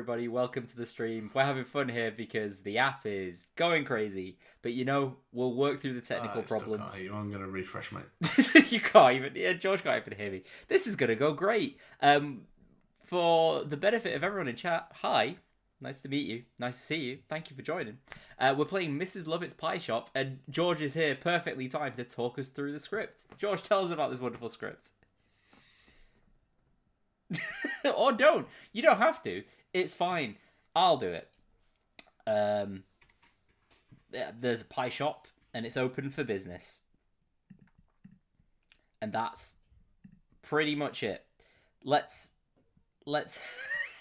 everybody. Welcome to the stream. We're having fun here because the app is going crazy. But we'll work through the technical problems. Can't hear you. I'm going to refresh, mate. You can't even. Yeah, George can't even hear me. This is going to go great. For the benefit of everyone in chat, hi. Nice to meet you. Nice to see you. Thank you for joining. We're playing Mrs. Lovett's Pie Shop, and George is here perfectly timed to talk us through the script. George, tell us about this wonderful script. Or don't. You don't have to. It's fine. I'll do it. There's a pie shop, and it's open for business. And that's pretty much it. Let's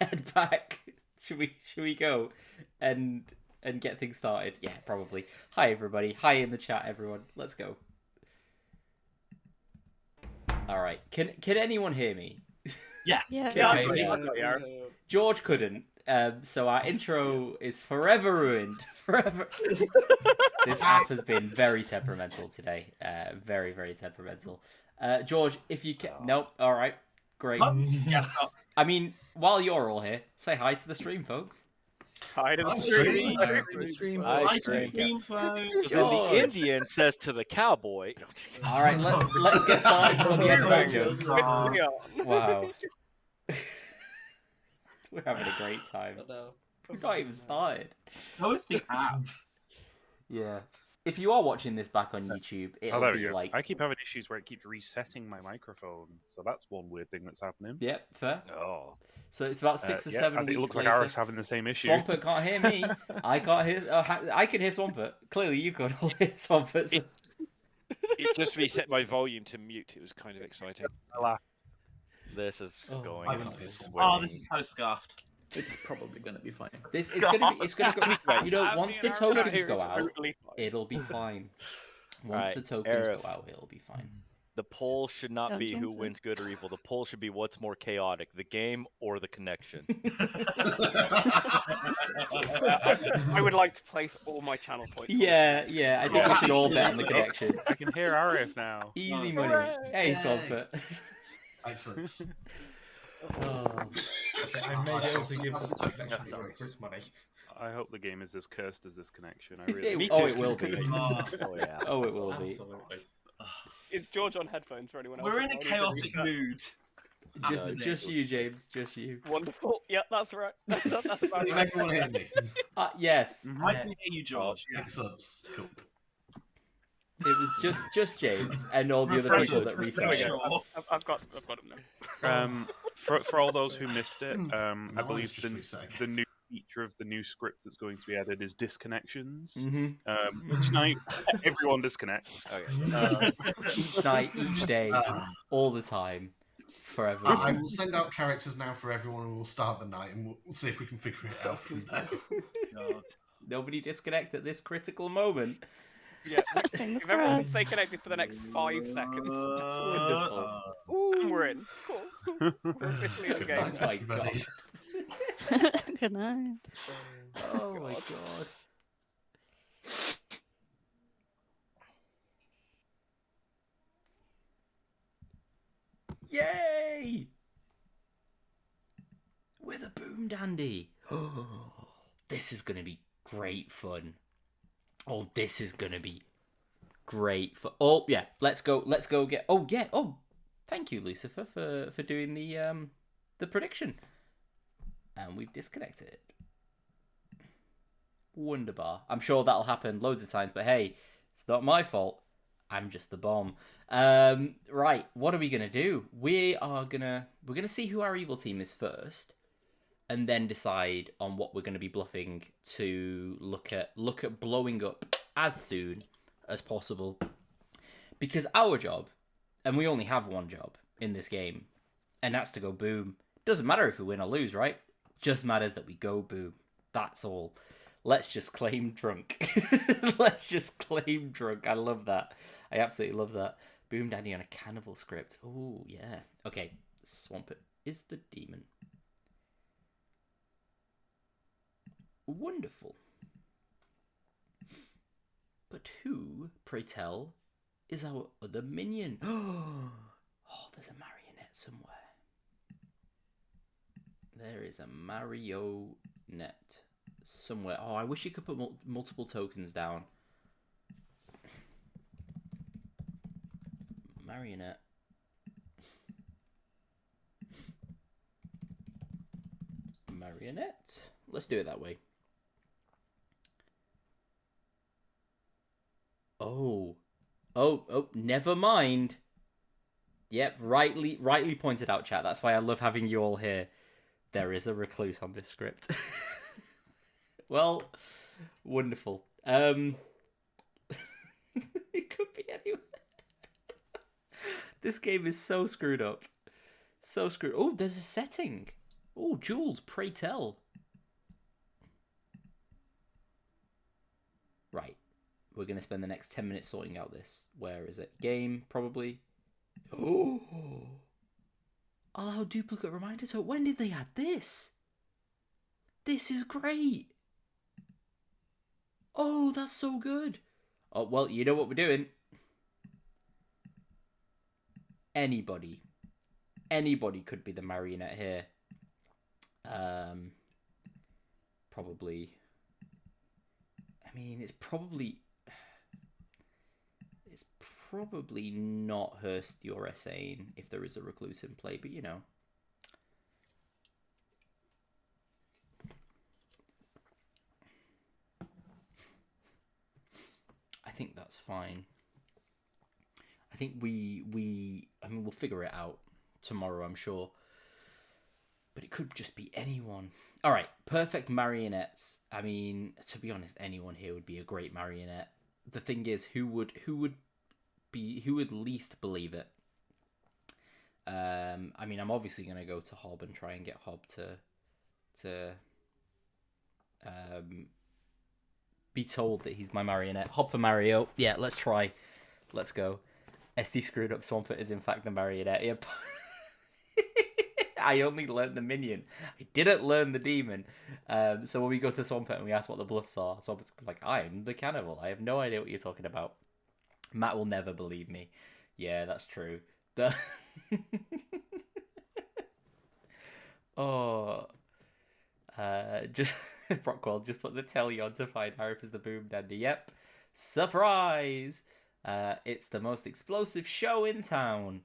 head back. Should we go and get things started? Yeah, probably. Hi everybody. Hi in the chat, everyone. Let's go. All right. Can anyone hear me? Yes. Yeah. Okay. George couldn't. So our intro is forever ruined. Forever. This app has been very temperamental today. Very, very temperamental. George, if you can... Nope. All right. Great. Yes. I mean, while you're all here, say hi to the stream, folks. Hi to the stream. Hi to the stream, folks. Then the Indian says to the cowboy. All right, let's get started on the end of that joke. Wow. We're having a great time. We're not even started. How is the app? Yeah. If you are watching this back on YouTube, it'll be like... I keep having issues where it keeps resetting my microphone, so that's one weird thing that's happening. Yep, fair. Oh. So it's about 6 or 7 weeks it looks later. like Aris having the same issue. Swampert can't hear me. I can't hear... I can hear Swampert. Clearly you could all hear Swampert. So... It just reset my volume to mute. It was kind of exciting. This is going. This is so scuffed. It's probably going to be fine. It's gonna go. Once the tokens go out, it'll be fine. Once the tokens go out, it'll be fine. The poll should not be who wins good or evil. The poll should be what's more chaotic, the game or the connection. I would like to place all my channel points. Yeah. I think we should all bet on the connection. I can hear Arif now. Easy money. Hey, Swampert. Excellent. I may be able to give the connection for its money. I hope the game is as cursed as this connection. I really. It will be. Oh yeah. Oh, it will be. Absolutely. It's George on headphones for anyone else. We're in a chaotic mood. Just you, James. Just you. Wonderful. Yeah, that's right. That's about Can right. everyone hear me? Yes. I can hear you, George. Excellent. Cool. It was just James and all the other people that reset. Sure. I've got him now. For all those who missed it, I Mine's believe just resetting. the new feature of the new script that's going to be added is disconnections. Mm-hmm. Each night, everyone disconnects. Each night, each day, all the time, forever. I will send out characters now for everyone, and we'll start the night, and we'll see if we can figure it out from there. God. Nobody disconnect at this critical moment. Yeah. If everyone can stay connected for the next 5 seconds. Wonderful. And we're in. Cool. We're officially in the game. Night, everybody. Good night. Oh my god. Yay! We're the Boomdandy. This is gonna be great fun. Oh, this is gonna be great fun. Oh yeah, let's go get. Oh yeah. Oh, thank you, Lucifer, for doing the prediction. And we've disconnected. Wonderbar. I'm sure that'll happen loads of times, but hey, it's not my fault. I'm just the bomb. Right, what are we gonna do? We're gonna see who our evil team is first, and then decide on what we're gonna be bluffing to look at blowing up as soon as possible. Because our job, and we only have one job in this game, and that's to go boom. Doesn't matter if we win or lose, right? Just matters that we go boom. That's all. Let's just claim drunk. Let's just claim drunk. I love that. I absolutely love that. Boomdandy on a cannibal script. Oh, yeah. Okay, Swampert is the demon. Wonderful. But who, pray tell, is our other minion? Oh, there's a marionette somewhere. There is a marionette somewhere. Oh, I wish you could put multiple tokens down. Marionette. Marionette. Let's do it that way. Oh, never mind. Yep, rightly pointed out, chat. That's why I love having you all here. There is a recluse on this script. Well, wonderful. It could be anywhere. This game is so screwed up. So screwed. Oh, there's a setting. Oh, Jules, pray tell. Right. We're going to spend the next 10 minutes sorting out this. Where is it? Game, probably. Oh! Allow duplicate reminder to... When did they add this? This is great. Oh, that's so good. Oh, well, you know what we're doing. Anybody could be the marionette here. Probably. I mean, it's probably not Hurst you're essaying if there is a recluse in play, but you know. I think that's fine. I think I mean, we'll figure it out tomorrow, I'm sure. But it could just be anyone. All right, perfect marionettes. I mean, to be honest, anyone here would be a great marionette. The thing is, who would least believe it? I mean, I'm obviously gonna go to Hob and try and get Hob to be told that he's my marionette. Hob for Mario. Yeah, let's try. Let's go. SD screwed up. Swampert is in fact the marionette. Yep. I only learned the minion. I didn't learn the demon. So when we go to Swampert and we ask what the bluffs are, Swampert's like, I'm the cannibal. I have no idea what you're talking about. Matt will never believe me. Yeah, that's true. Oh. Just Brockwell just put the telly on to find Harip as the Boomdandy. Yep. Surprise! It's the most explosive show in town.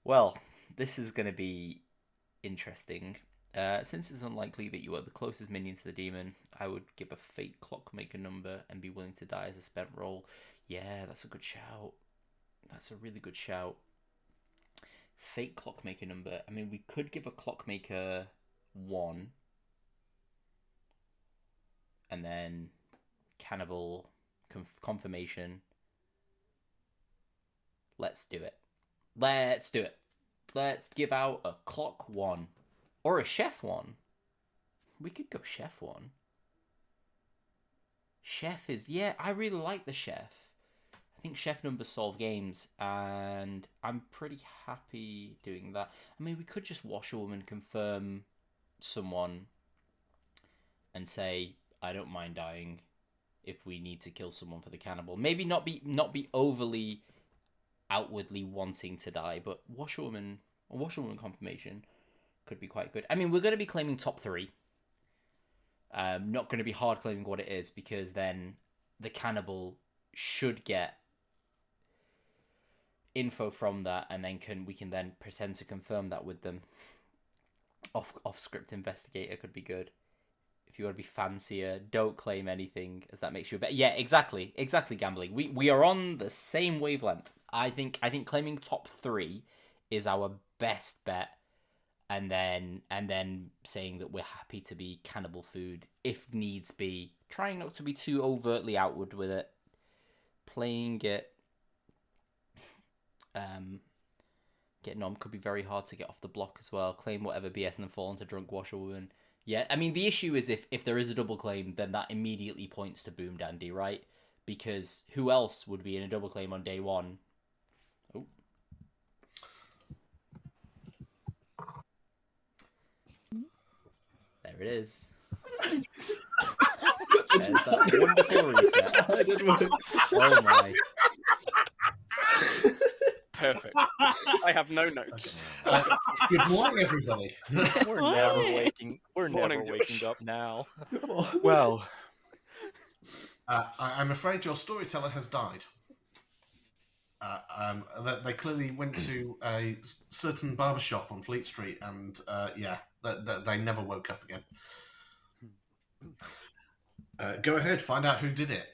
Well, this is going to be interesting. Since it's unlikely that you are the closest minion to the demon, I would give a fate clockmaker number and be willing to die as a spent roll. Yeah, that's a good shout. That's a really good shout. Fate clockmaker number. I mean, we could give a clockmaker 1. And then cannibal confirmation. Let's do it. Let's do it. Let's give out a clock 1. Or a chef 1. We could go chef 1. Chef is... Yeah, I really like the chef. I think chef numbers solve games. And I'm pretty happy doing that. I mean, we could just washerwoman confirm someone and say, I don't mind dying if we need to kill someone for the cannibal. Maybe not be overly outwardly wanting to die, but washerwoman confirmation could be quite good. I mean, we're going to be claiming top 3. Not going to be hard claiming what it is, because then the cannibal should get info from that, and then we can then pretend to confirm that with them. Off script investigator could be good. If you want to be fancier, don't claim anything, as that makes you a better. Yeah, exactly, gambling. We are on the same wavelength. I think claiming top 3 is our best bet, and then saying that we're happy to be cannibal food if needs be. Trying not to be too overtly outward with it. Playing it. Getting on could be very hard to get off the block as well. Claim whatever BS and then fall into drunk washerwoman. Yeah, I mean, the issue is if there is a double claim, then that immediately points to Boomdandy, right? Because who else would be in a double claim on day 1? Oh. There it is. There's that wonderful reset. Oh my. Perfect. I have no notes. Good morning, everybody. We're never Why? waking. We're Morning, never Josh. waking up now. Well, I'm afraid your storyteller has died. They clearly went to a certain barbershop on Fleet Street, and they never woke up again. Go ahead, find out who did it.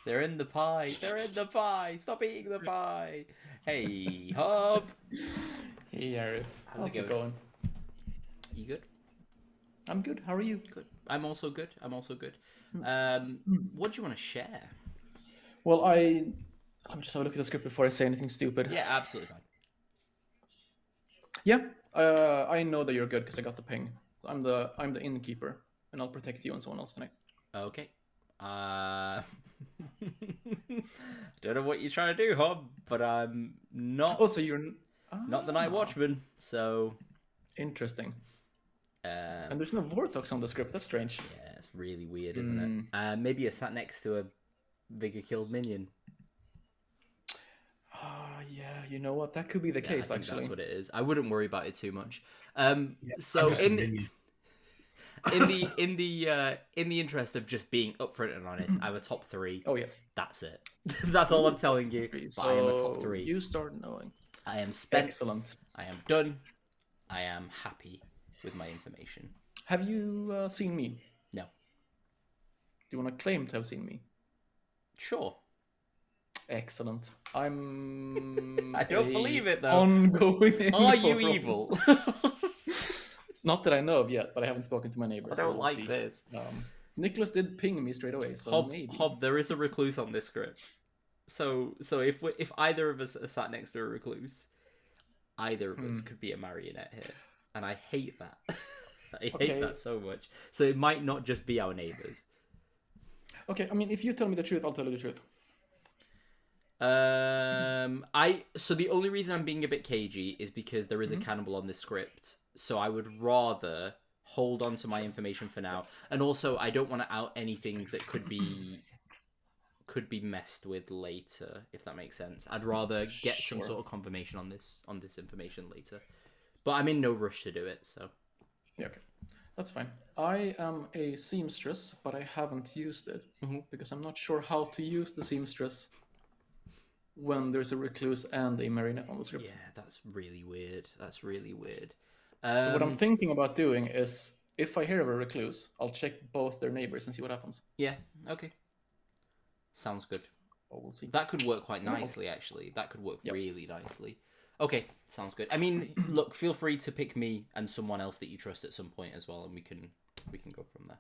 They're in the pie. They're in the pie. Stop eating the pie. Hey, Hob. Hey, Arif. How's it How's it going? going? You good? I'm good. How are you? Good. I'm also good. Nice. What do you want to share? Well, let me just have a look at the script before I say anything stupid. Yeah, absolutely fine. Yeah. I know that you're good because I got the ping. I'm the innkeeper, and I'll protect you and someone else tonight. Okay. Don't know what you're trying to do, Hob, but I'm not. Also, you're Not the Night Watchman, so. Interesting. And there's no Vortox on the script. That's strange. Yeah, it's really weird, isn't it? Maybe you're sat next to a Vigor killed minion. Yeah, you know what? That could be the case, I think actually. that's what it is. I wouldn't worry about it too much. So in the interest of just being upfront and honest, I'm a top 3. Oh, yes. That's it. That's all I'm telling you. So But I am a top 3. You start knowing. I am spent. Excellent. I am done. I am happy with my information. Have you seen me? No. Do you want to claim to have seen me? Sure. Excellent. I'm. I don't believe it, though. Ongoing. Are you info. evil? Not that I know of yet, but I haven't spoken to my I neighbors. don't so we'll like see. this. Nicholas did ping me straight away, so maybe. Hob, there is a recluse on this script. So if either of us are sat next to a recluse, either of us could be a marionette here, and I hate that. I hate that so much. So it might not just be our neighbors. Okay, I mean, if you tell me the truth, I'll tell you the truth. So the only reason I'm being a bit cagey is because there is a cannibal on this script. So I would rather hold on to my information for now, and also I don't want to out anything that could be messed with later, if that makes sense. I'd rather get some sort of confirmation on this information later, but I'm in no rush to do it. So yeah, okay, that's fine. I am a seamstress, but I haven't used it because I'm not sure how to use the seamstress when there's a recluse and a marionette on the script. yeah, that's really weird. So what I'm thinking about doing is, if I hear of a recluse, I'll check both their neighbors and see what happens. Yeah, okay. Sounds good. Well, we'll see. That could work quite nicely, actually. That could work really nicely. Okay, sounds good. I mean, look, feel free to pick me and someone else that you trust at some point as well, and we can go from there.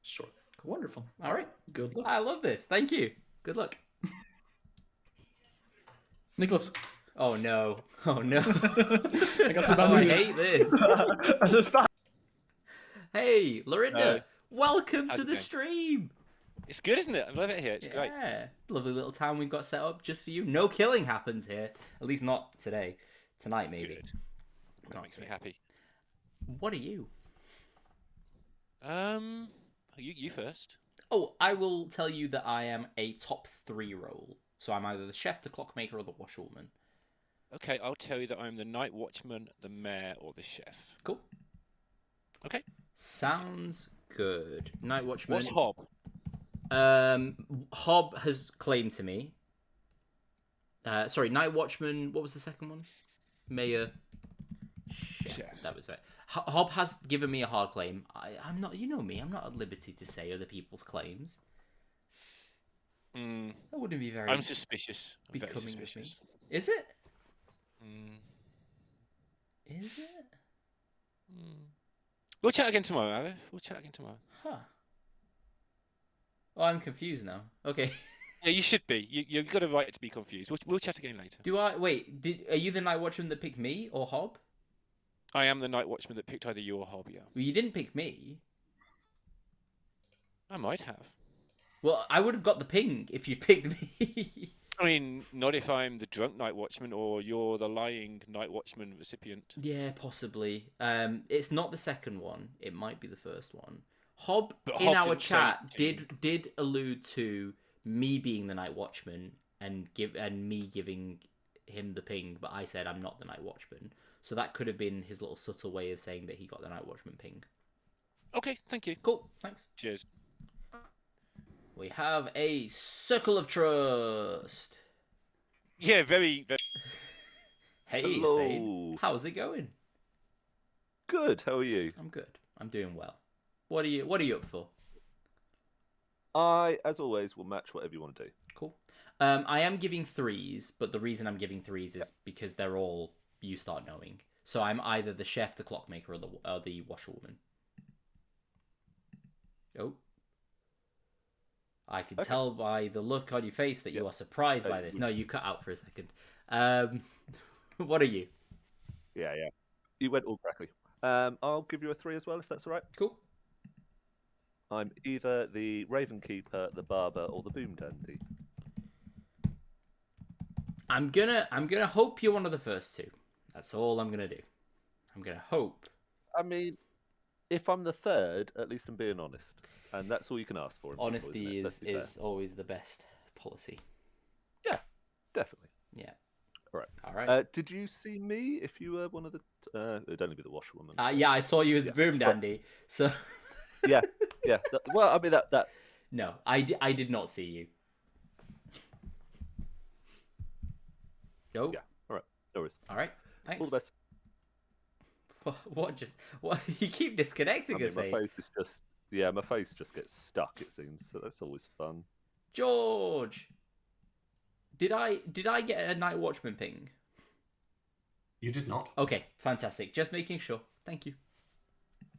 Sure. Wonderful. All right. Good luck. I love this. Thank you. Good luck. Nicholas. Oh no. Oh no. I got some bad I news. hate this. Hey, Lorinda. Welcome to the stream. It's good, isn't it? I love it here. It's great. Yeah. Lovely little town we've got set up just for you. No killing happens here. At least not today. Tonight, maybe. Good. That makes me happy. What are you? You first. Oh, I will tell you that I am a top 3 role. So I'm either the chef, the clockmaker, or the washerwoman. Okay, I'll tell you that I'm the night watchman, the mayor, or the chef. Cool. Okay. Sounds good. Night watchman. What's Hob? Hob has claimed to me. Sorry, night watchman. What was the second one? Mayor. Chef. That was it. Hob has given me a hard claim. I'm not. You know me. I'm not at liberty to say other people's claims. That wouldn't be very. I'm suspicious. I'm very becoming suspicious. Is it? Is it? We'll chat again tomorrow, Arif. We'll chat again tomorrow. Huh. Oh, I'm confused now. Okay. Yeah, you should be. You've got a right to be confused. We'll chat again later. Do I wait? Are you the night watchman that picked me or Hob? I am the night watchman that picked either you or Hob. Yeah. Well, you didn't pick me. I might have. Well, I would have got the ping if you picked me. I mean, not if I'm the drunk night watchman or you're the lying night watchman recipient. Yeah, possibly. It's not the second one. It might be the first one. Hob But in Hob our didn't say chat it did allude to me being the night watchman and me giving him the ping, but I said I'm not the Night Watchman. So that could have been his little subtle way of saying that he got the Night Watchman ping. Okay, thank you. Cool, thanks. Cheers. We have a Circle of Trust. Yeah, very, very... Hey, Hello. Sade. How's it going? Good. How are you? I'm good. I'm doing well. What are you up for? I, as always, will match whatever you want to do. Cool. I am giving 3s, but the reason I'm giving 3s is because they're all you start knowing. So I'm either the chef, the clockmaker, or the washerwoman. Oh. I can tell by the look on your face that you are surprised by this. No, you cut out for a second. What are you? Yeah. You went all correctly. I'll give you a 3 as well, if that's all right. Cool. I'm either the Raven Keeper, the Barber, or the Boomdandy. I'm gonna hope you're one of the first two. That's all I'm gonna do. I'm gonna hope. I mean, if I'm the third, at least I'm being honest, and that's all you can ask for. Honesty is always the best policy. Yeah, definitely. Yeah. All right. Did you see me? If you were one of the, it'd only be the washerwoman. Yeah, I saw you as the Boomdandy. So. yeah. Well, I mean that. No, I did not see you. Nope. Yeah. All right. No worries. All right. Thanks. All the best. What? You keep disconnecting us, my face is just. Yeah, my face just gets stuck. It seems so. That's always fun. George, did I get a Night Watchman ping? You did not. Okay, fantastic. Just making sure. Thank you.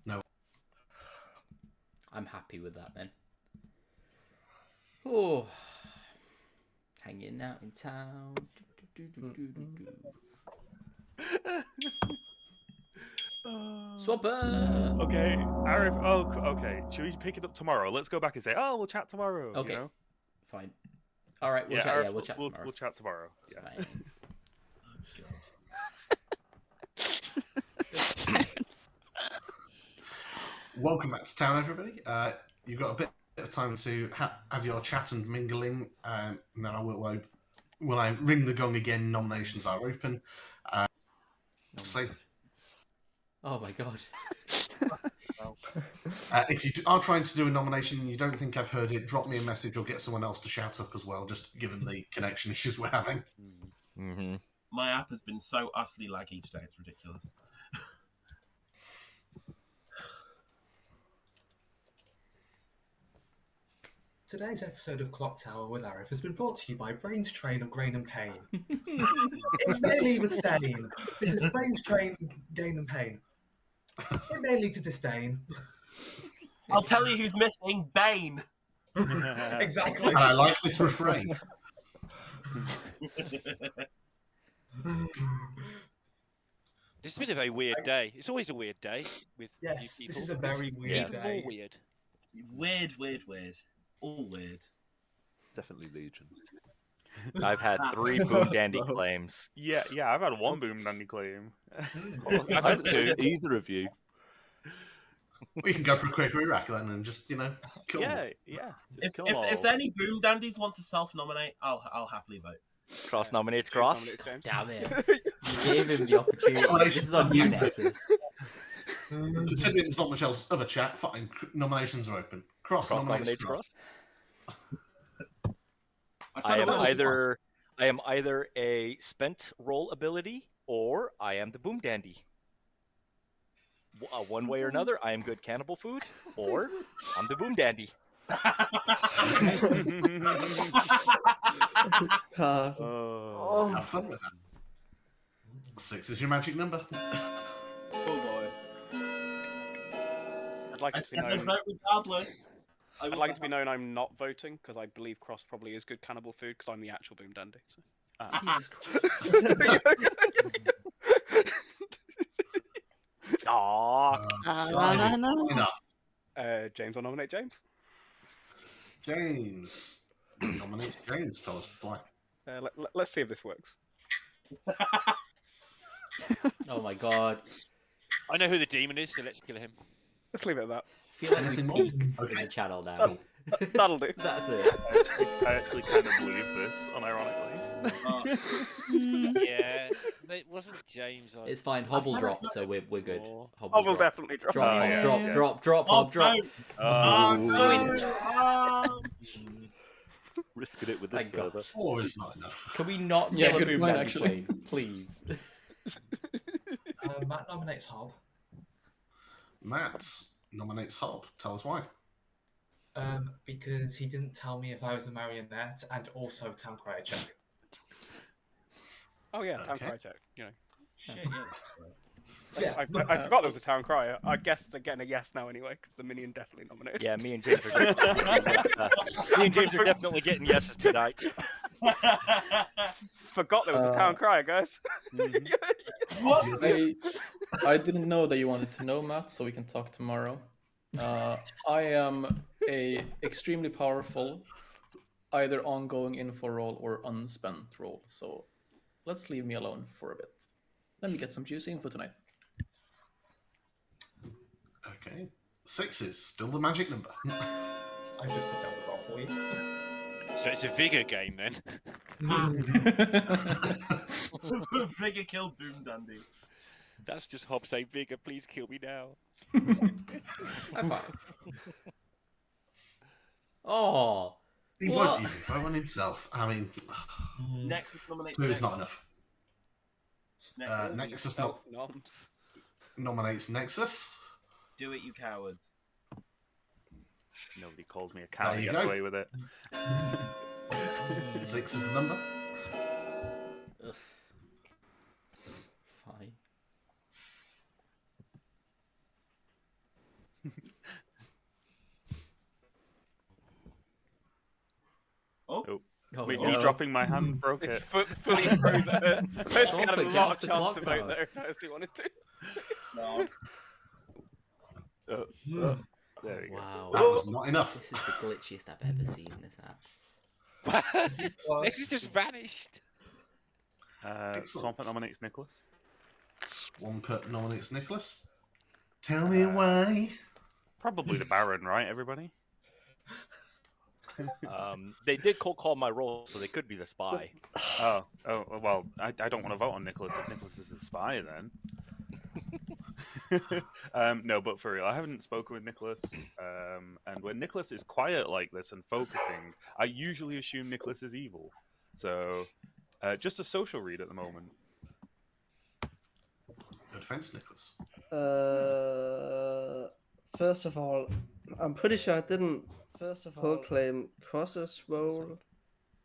No. I'm happy with that then. Oh, hanging out in town. Swapper. Okay, Arif. Oh, okay. Should we pick it up tomorrow? Let's go back and say, "Oh, we'll chat tomorrow." Okay, you know? Fine. All right, we'll chat. Yeah, we'll chat tomorrow. We'll chat tomorrow. Yeah. Welcome back to town, everybody. You've got a bit of time to have your chat and mingling, and then I will. When I ring the gong again, nominations are open. Oh my god. If you are trying to do a nomination and you don't think I've heard it, drop me a message or get someone else to shout up as well, just given the connection issues we're having. Mm-hmm. My app has been so utterly laggy today, it's ridiculous. Today's episode of Clocktower with Arif has been brought to you by Brains Train of Grain and Pain. It may leave a stain. This is Brains Train, Gain and Pain. It may lead to disdain. I'll tell you who's missing, Bane. Exactly. And I like this refrain. This has been a very weird day. It's always a weird day with you people. This is a very weird day. More weird. Weird. All weird. Definitely Legion. I've had 3 Boomdandy claims. Yeah, I've had 1 Boomdandy claim. I've had 2. Either of you. We can go for a quick re-rack then and just, kill them. Yeah. If any Boomdandies want to self-nominate, I'll happily vote. Cross nominates Cross. Damn it. You gave him the opportunity. This is on you, Nessus. Considering there's not much else of a chat, fine. Nominations are open. Cross nominates Cross. I am either a spent roll ability or I am the Boomdandy. One way or another, I am good cannibal food, or I'm the Boomdandy. Have fun with that. 6 is your magic number. Oh boy. I'd like I it to be said I'd known. vote regardless. I'd like it to be known I'm not voting because I believe Cross probably is good cannibal food because I'm the actual Boomdandy. So. James will nominate James. James nominates James. Tell us why. Let's see if this works. Oh my god. I know who the demon is, so let's kill him. Let's leave it at that. I feel like we peaked in the channel now. That'll do. That's it. I actually kind of believe this, unironically. Yeah, it wasn't James. It's fine. Hobble drops, so we're good. Hobble definitely drops. Drop, Oh, hop, yeah, drop, yeah. drop, drop, hop, drop. Risking it with this Thank God. server. 4 is not enough. Can we not Yeah, kill a good boom point, dandy actually. plane, please? Matt nominates Hob. Matt nominates Hob. Tell us why. Because he didn't tell me if I was a marionette, and also Town Crier check. Oh yeah, Town Okay. Crier check. You know. Shit, yeah. Yeah. I forgot there was a Town Crier. I guess they're getting a yes now anyway, because the minion definitely nominated. Yeah, me and James are definitely getting yeses tonight. Forgot there was a Town Crier, guys. I didn't know that you wanted to know, Matt, so we can talk tomorrow. I am a extremely powerful, either ongoing info role or unspent role, so let's leave me alone for a bit. Let me get some juicy info tonight. Okay. 6 is still the magic number. I just put down the roll for you. So it's a vigor game then. Vigor kill Boom Dandy. That's just Hob saying, Vigor, please kill me now. High five. Oh. He won't even throw on himself. I mean, Nexus nominates 2 is Nexus. not enough. Nexus nominates Nexus. Do it, you cowards. Nobody calls me a coward. There you Gets go. away with it. 6 is the number. Ugh. Fine. Oh. Wait, me dropping my hand broke it. It's fully frozen. First, he had a Don't lot of forget chance the to vote Clocktower. there if he wanted to. No. There you Wow. That was not enough. This is the glitchiest I've ever seen this app. Nexus just vanished. Excellent. Swampert nominates Nicholas. Swampert nominates Nicholas. Tell me why. Probably the Baron, right, everybody? They did cold call my role, so they could be the spy. Oh, well, I don't want to vote on Nicholas if Nicholas is the spy then. No, but for real, I haven't spoken with Nicholas, and when Nicholas is quiet like this and focusing, I usually assume Nicholas is evil. So, just a social read at the moment. No defense, Nicholas. First of all, I'm pretty sure I didn't claim Cross's role.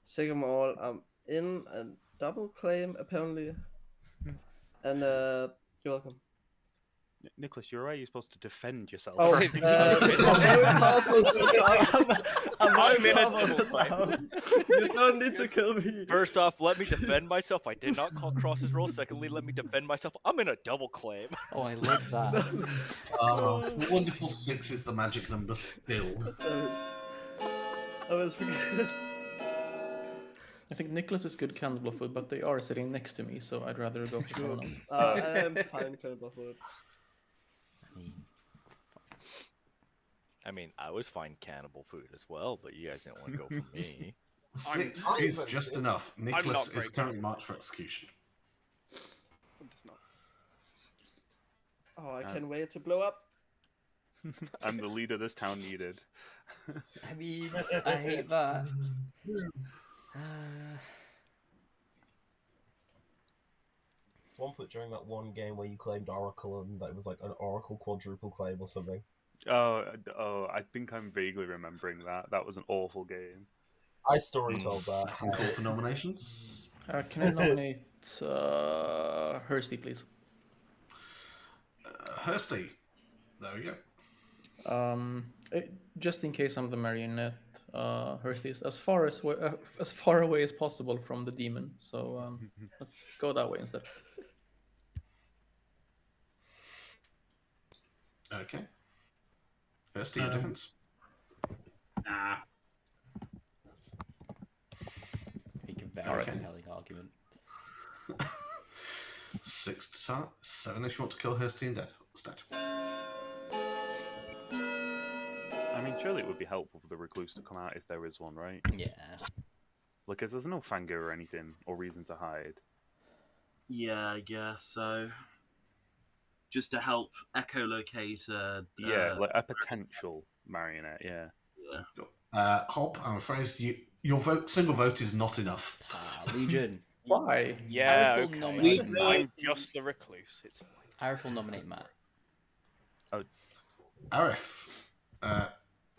Second of all, I'm in a double claim apparently. And you're welcome. Nicholas, you're right. You're supposed to defend yourself. Oh, I'm very powerful. I'm in powerful. You don't need to kill me. First off, let me defend myself. I did not call Cross's role. Secondly, let me defend myself. I'm in a double claim. Oh, I love that. Wonderful 6 is the magic number still. I was forgetting. I think Nicholas is good cannibal food, but they are sitting next to me, so I'd rather go for someone else. I am fine cannibal food. I mean, I was fine cannibal food as well, but you guys didn't want to go for me. 6 is just enough. Nicholas is currently marked for execution. I'm just not. Oh, I can't wait to blow up. I'm the leader this town needed. I mean, I hate that. Swampert during that one game where you claimed Oracle and that it was like an Oracle quadruple claim or something. Oh, I think I'm vaguely remembering that. That was an awful game. I story told that. Call for nominations. Can I nominate Hursty, please? Hursty. There we go. Just in case I'm the marionette, Hursty is as far away as possible from the demon. So let's go that way instead. Okay. Hursty, your difference. Nah. Make a very compelling argument. 6 to start. 7 if you want to kill Hursty and dead. Stat. I mean, mean, surely it would be helpful for the recluse to come out if there is one, right? Yeah. Like, 'cause there's no Fanga or anything, or reason to hide. Yeah, I guess so. Just to help echolocate. Yeah, like a potential marionette. Yeah. Hob, I'm afraid your single vote is not enough. Legion. Why? Yeah, Arif will okay. nominate Matt. I'm just the recluse. It's fine. Arif will nominate Matt. Oh. Arif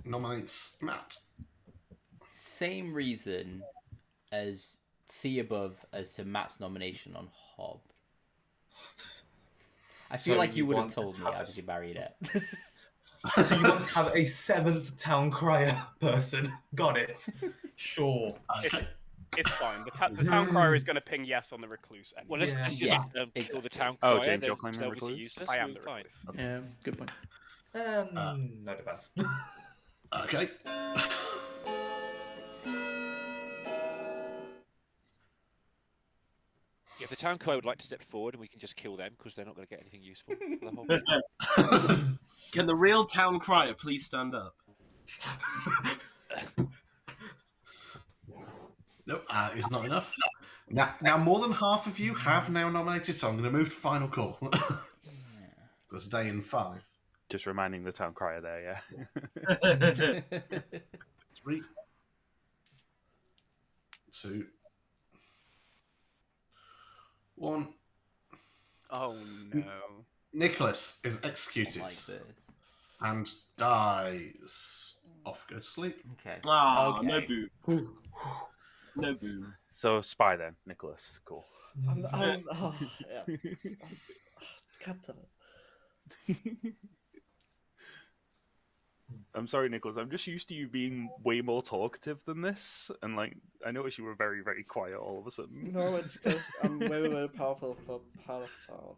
nominates Matt. Same reason as C above as to Matt's nomination on Hob. I feel So like you you would have want told to me have as your marionette. So you want to have a 7th town crier person? Got it. Sure. It's fine. The town crier is going to ping yes on the recluse. Anyway. Well, let's just kill the town Oh, crier. James, They're you're claiming obviously recluse? useless. I am We're the fine. recluse. Yeah, good point. No defense. Okay. If the town crier would like to step forward, and we can just kill them because they're not going to get anything useful. For the whole Can the real town crier please stand up? Nope, it's not enough. Now, more than half of you have now nominated, so I'm going to move to final call. There's a day in 5. Just reminding the town crier there, yeah. 3, 2, 1. Oh no. Nicholas is executed Like this. and dies. Off, go to sleep. Okay. Ah, Okay. no boom. No boom. So spy then, Nicholas. Cool. Yeah. God damn it. I'm sorry, Nicholas. I'm just used to you being way more talkative than this, and like I noticed you were very, very quiet all of a sudden. No, it's because I'm very, very powerful for part of town.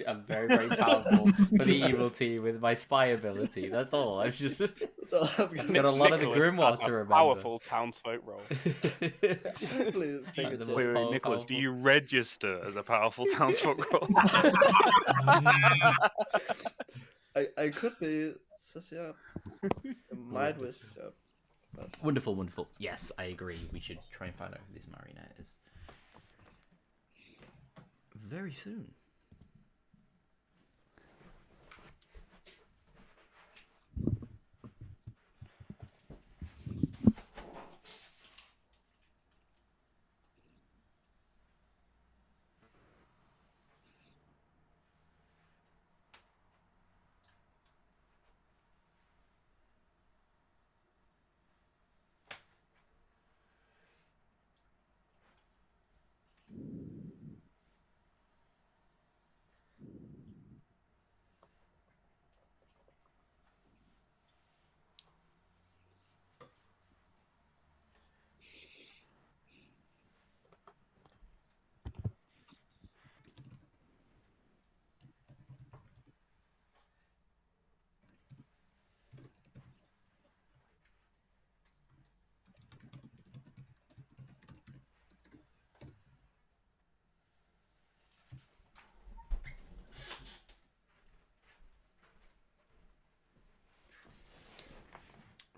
I'm very, very powerful for the evil team with my spy ability. That's all. I've just I've got a lot of the Nicholas Grimoire has to a remember. Powerful townsfolk role. Exactly. Wait, Nicholas, do you register as a powerful townsfolk role? I could be. Yeah, might wish. But... Wonderful, wonderful. Yes, I agree. We should try and find out who this marionette is very soon.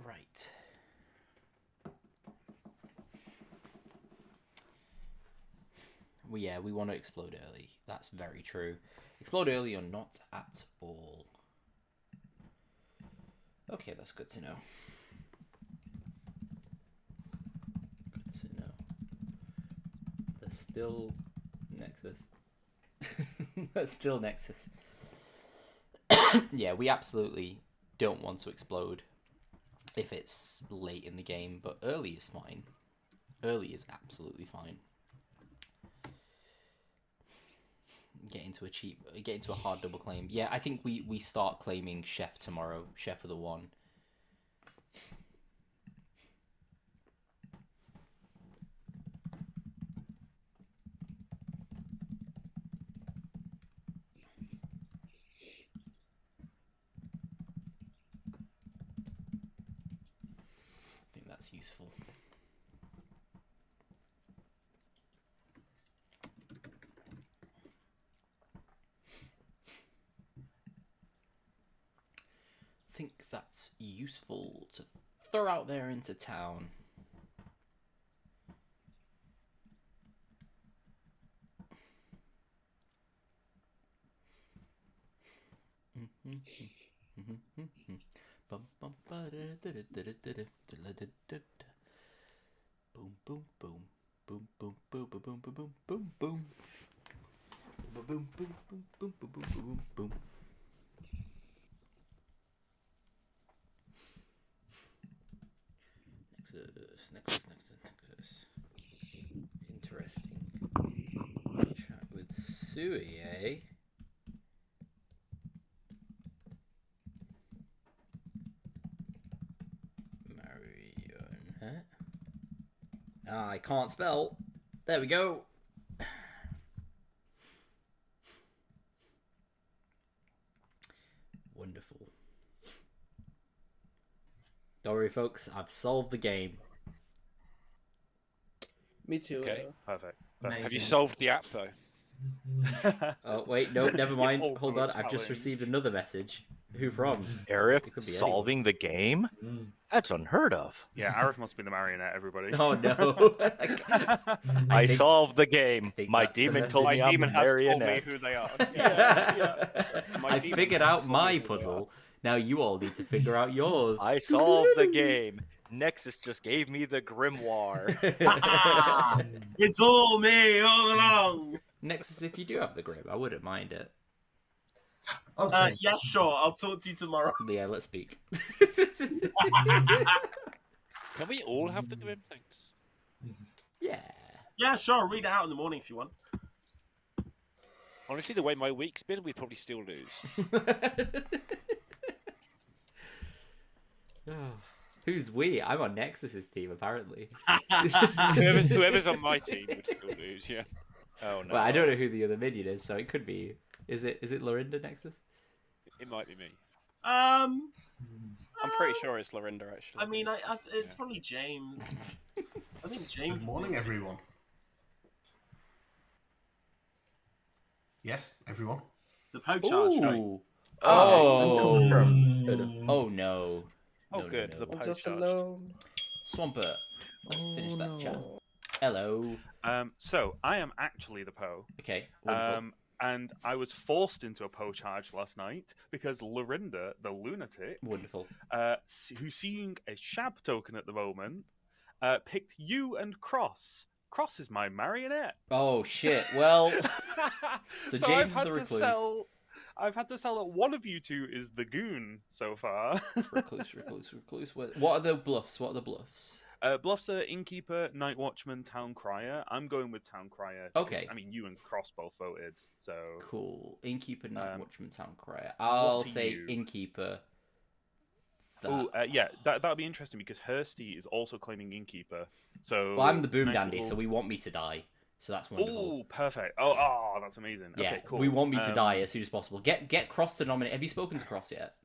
Right. Well, yeah, we want to explode early. That's very true. Explode early or not at all. Okay, that's good to know. Good to know. There's still Nexus. There's still Nexus. Yeah, we absolutely don't want to explode if it's late in the game, but early is fine. Early is absolutely fine. Get into a hard double claim. Yeah, I think we start claiming Chef tomorrow. Chef of the one. I think that's useful. I think that's that's useful to throw out there into town. Boom, boom, boom. Boom, boom, boom, boom, boom, boom, boom, boom, boom. Boom, boom, boom, boom, boom, boom, boom, boom, boom. Nexus. Interesting. Chat with Sui, eh? Marionette. Ah, I can't spell. There we go. Wonderful. Don't worry, folks. I've solved the game. Me too. Okay. Perfect. Have you solved the app though? Oh wait, no, never mind. Hold on, I've just received another message. Who from? Arif It could be solving the game? That's unheard of. Yeah, Arif must be the marionette, everybody. Oh no. I solved the game. My that's the demon message. told My me I'm the demon has told me marionette. who they are. I figured out my puzzle. Now you all need to figure out yours. I solved the game. Nexus just gave me the grimoire. It's all me all along. Nexus, if you do have the grip, I wouldn't mind it. Yeah, sure. I'll talk to you tomorrow. Yeah, let's speak. Can we all have the grim? Thanks. Yeah. Yeah, sure. I'll read it out in the morning if you want. Honestly, the way my week's been, we'd probably still lose. Who's we? I'm on Nexus's team, apparently. Whoever's on my team would still lose, yeah. Oh no. Well, I don't know who the other minion is, so it could be you. Is it Lorinda Nexus? It might be me. I'm pretty sure it's Lorinda, actually. I mean, it's probably James. I think James. Good morning, everyone. Yes, everyone. The Poe charge, right? Oh. Good. Oh no. Oh, No, good. no, The no. Poe Just charge. alone. Swampert. Let's finish that chat. Hello. So I am actually the Poe. Okay. Wonderful. And I was forced into a Poe charge last night because Lorinda, the lunatic, Wonderful. who's seeing a Shab token at the moment, picked you and Cross. Cross is my marionette. Oh shit. Well, so So James I've is the had to recluse. I've had to sell that one of you two is the goon so far. Recluse. What are the bluffs? Bluffs are Innkeeper, Night Watchman, Town Crier. I'm going with Town Crier. Okay. I mean, you and Cross both voted, so... Cool. Innkeeper, Night Watchman, Town Crier. I'll say you? Innkeeper. Yeah, that'll be interesting because Hursty is also claiming Innkeeper. So Well, I'm the Boom nice Dandy, little- so we want me to die. So that's wonderful. Oh, perfect. Oh, that's amazing. Yeah, Okay, cool. we want me to die as soon as possible. Get Cross to nominate. Have you spoken to Cross yet?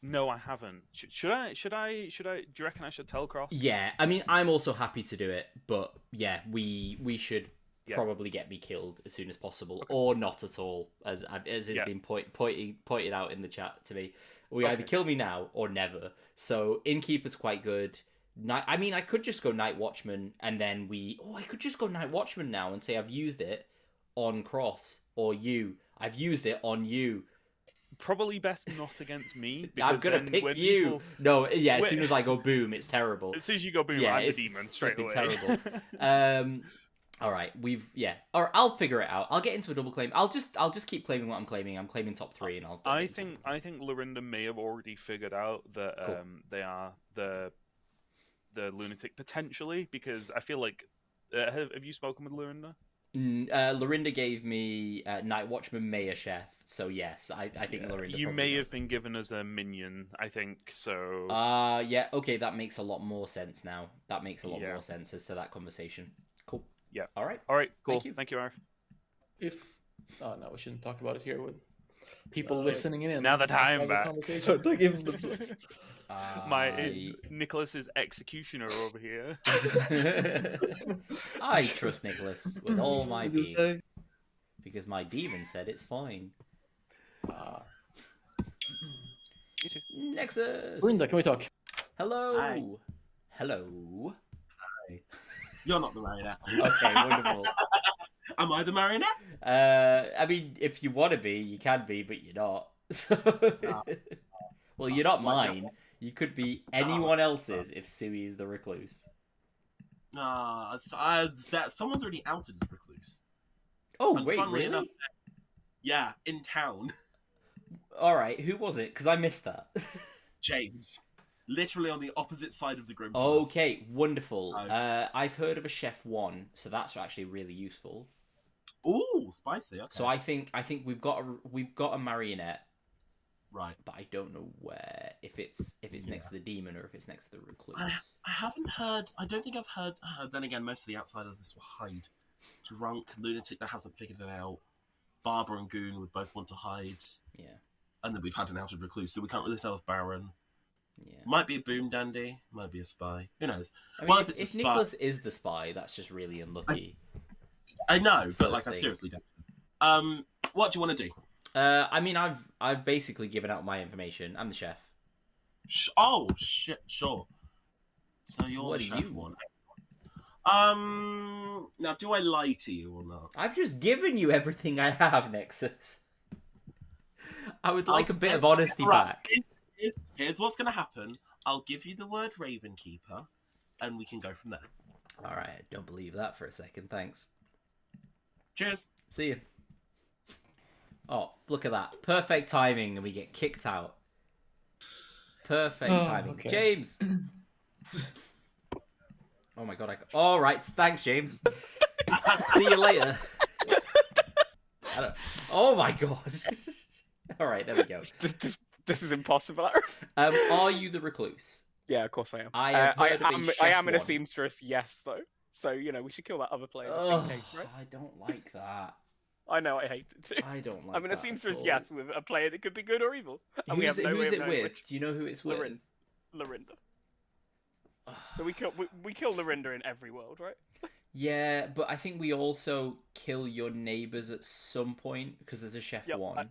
No, I haven't. Should I? Do you reckon I should tell Cross? Yeah, I mean, I'm also happy to do it, but yeah, we should Yeah. probably get me killed as soon as possible, or not at all, as has been pointed out in the chat to me. We either kill me now or never. So Innkeeper's quite good. I mean, I could just go Night Watchman, and then I could just go Night Watchman now and say I've used it on Cross or you. I've used it on you. Probably best not against me. I'm gonna then pick when you. people- No, yeah. As soon as I go boom, it's terrible. As soon as you go boom, yeah, I'm the it's demon straight away. flipping terrible. All right, or I'll figure it out. I'll get into a double claim. I'll just keep claiming what I'm claiming. I'm claiming top 3, and I'll. I think Lorinda may have already figured out that they are the lunatic potentially, because I feel like have you spoken with Lorinda? Lorinda gave me Night Watchman Mayor Chef, so yes, I think Lorinda. You probably may knows. have been given as a minion, I think so. Yeah, okay, that makes a lot more sense now. That makes a lot more sense as to that conversation. Cool. Yeah. All right, cool. Thank you, Arif. No, we shouldn't talk about it here with people listening in. Now that I'm Have a back. conversation. Don't give him the Nicholas executioner over here. I trust Nicholas with all my being, because my demon said it's fine. you too. Nexus. Brenda, can we talk? Hello. Hi. Hello. Hi. You're not the marionette. Okay, wonderful. Am I the marionette? I mean, if you want to be, you can be, but you're not. So... Well, you're not mine. You could be anyone else's if Sui is the recluse. Someone's already outed as recluse. Oh, And wait, funnily really? enough, yeah, in town. Alright, who was it? Because I missed that. James. Literally on the opposite side of the Grim. Okay, wonderful. I've heard of a Chef 1, so that's actually really useful. Ooh, spicy. Okay. So I think we've got a marionette. Right. But I don't know where. If it's next to the demon or if it's next to the recluse. I haven't heard. I don't think I've heard. Then again, most of the outsiders of this will hide. Drunk lunatic that hasn't figured it out. Barber and Goon would both want to hide. Yeah. And then we've had an outed recluse, so we can't really tell if Baron. Yeah. Might be a boom dandy. Might be a spy. Who knows? I mean, well, if it's a Nicholas spy, is the spy, that's just really unlucky. I know, but First I thing. seriously don't. What do you want to do? I mean, I've basically given out my information. I'm the chef. Oh shit! Sure. So you're What the do chef you one. Now, do I lie to you or not? I've just given you everything I have, Nexus. I would like a bit of Right, honesty back. Here's what's going to happen. I'll give you the word Ravenkeeper, and we can go from there. All right, don't believe that for a second. Thanks. Cheers. See you. Oh, look at that. Perfect timing, and we get kicked out. Perfect timing. Okay. James! Oh my god, all right, thanks, James. See you later. Oh my god. All right, there we go. This is impossible. Are you the recluse? Yeah, of course I am. I have heard of a I chef am in a one. seamstress, yes, though. So, you know, we should kill that other player just Oh, in case, right? I don't like that. I know, I hate it too. I don't like I'm in a that at seamstress, all. yes, with a player that could be good or evil. And we Who's have no way who's of it knowing with? which. Do you know who it's with? Lorinda. So we kill Lorinda in every world, right? Yeah, but I think we also kill your neighbours at some point because there's a chef Yep, one.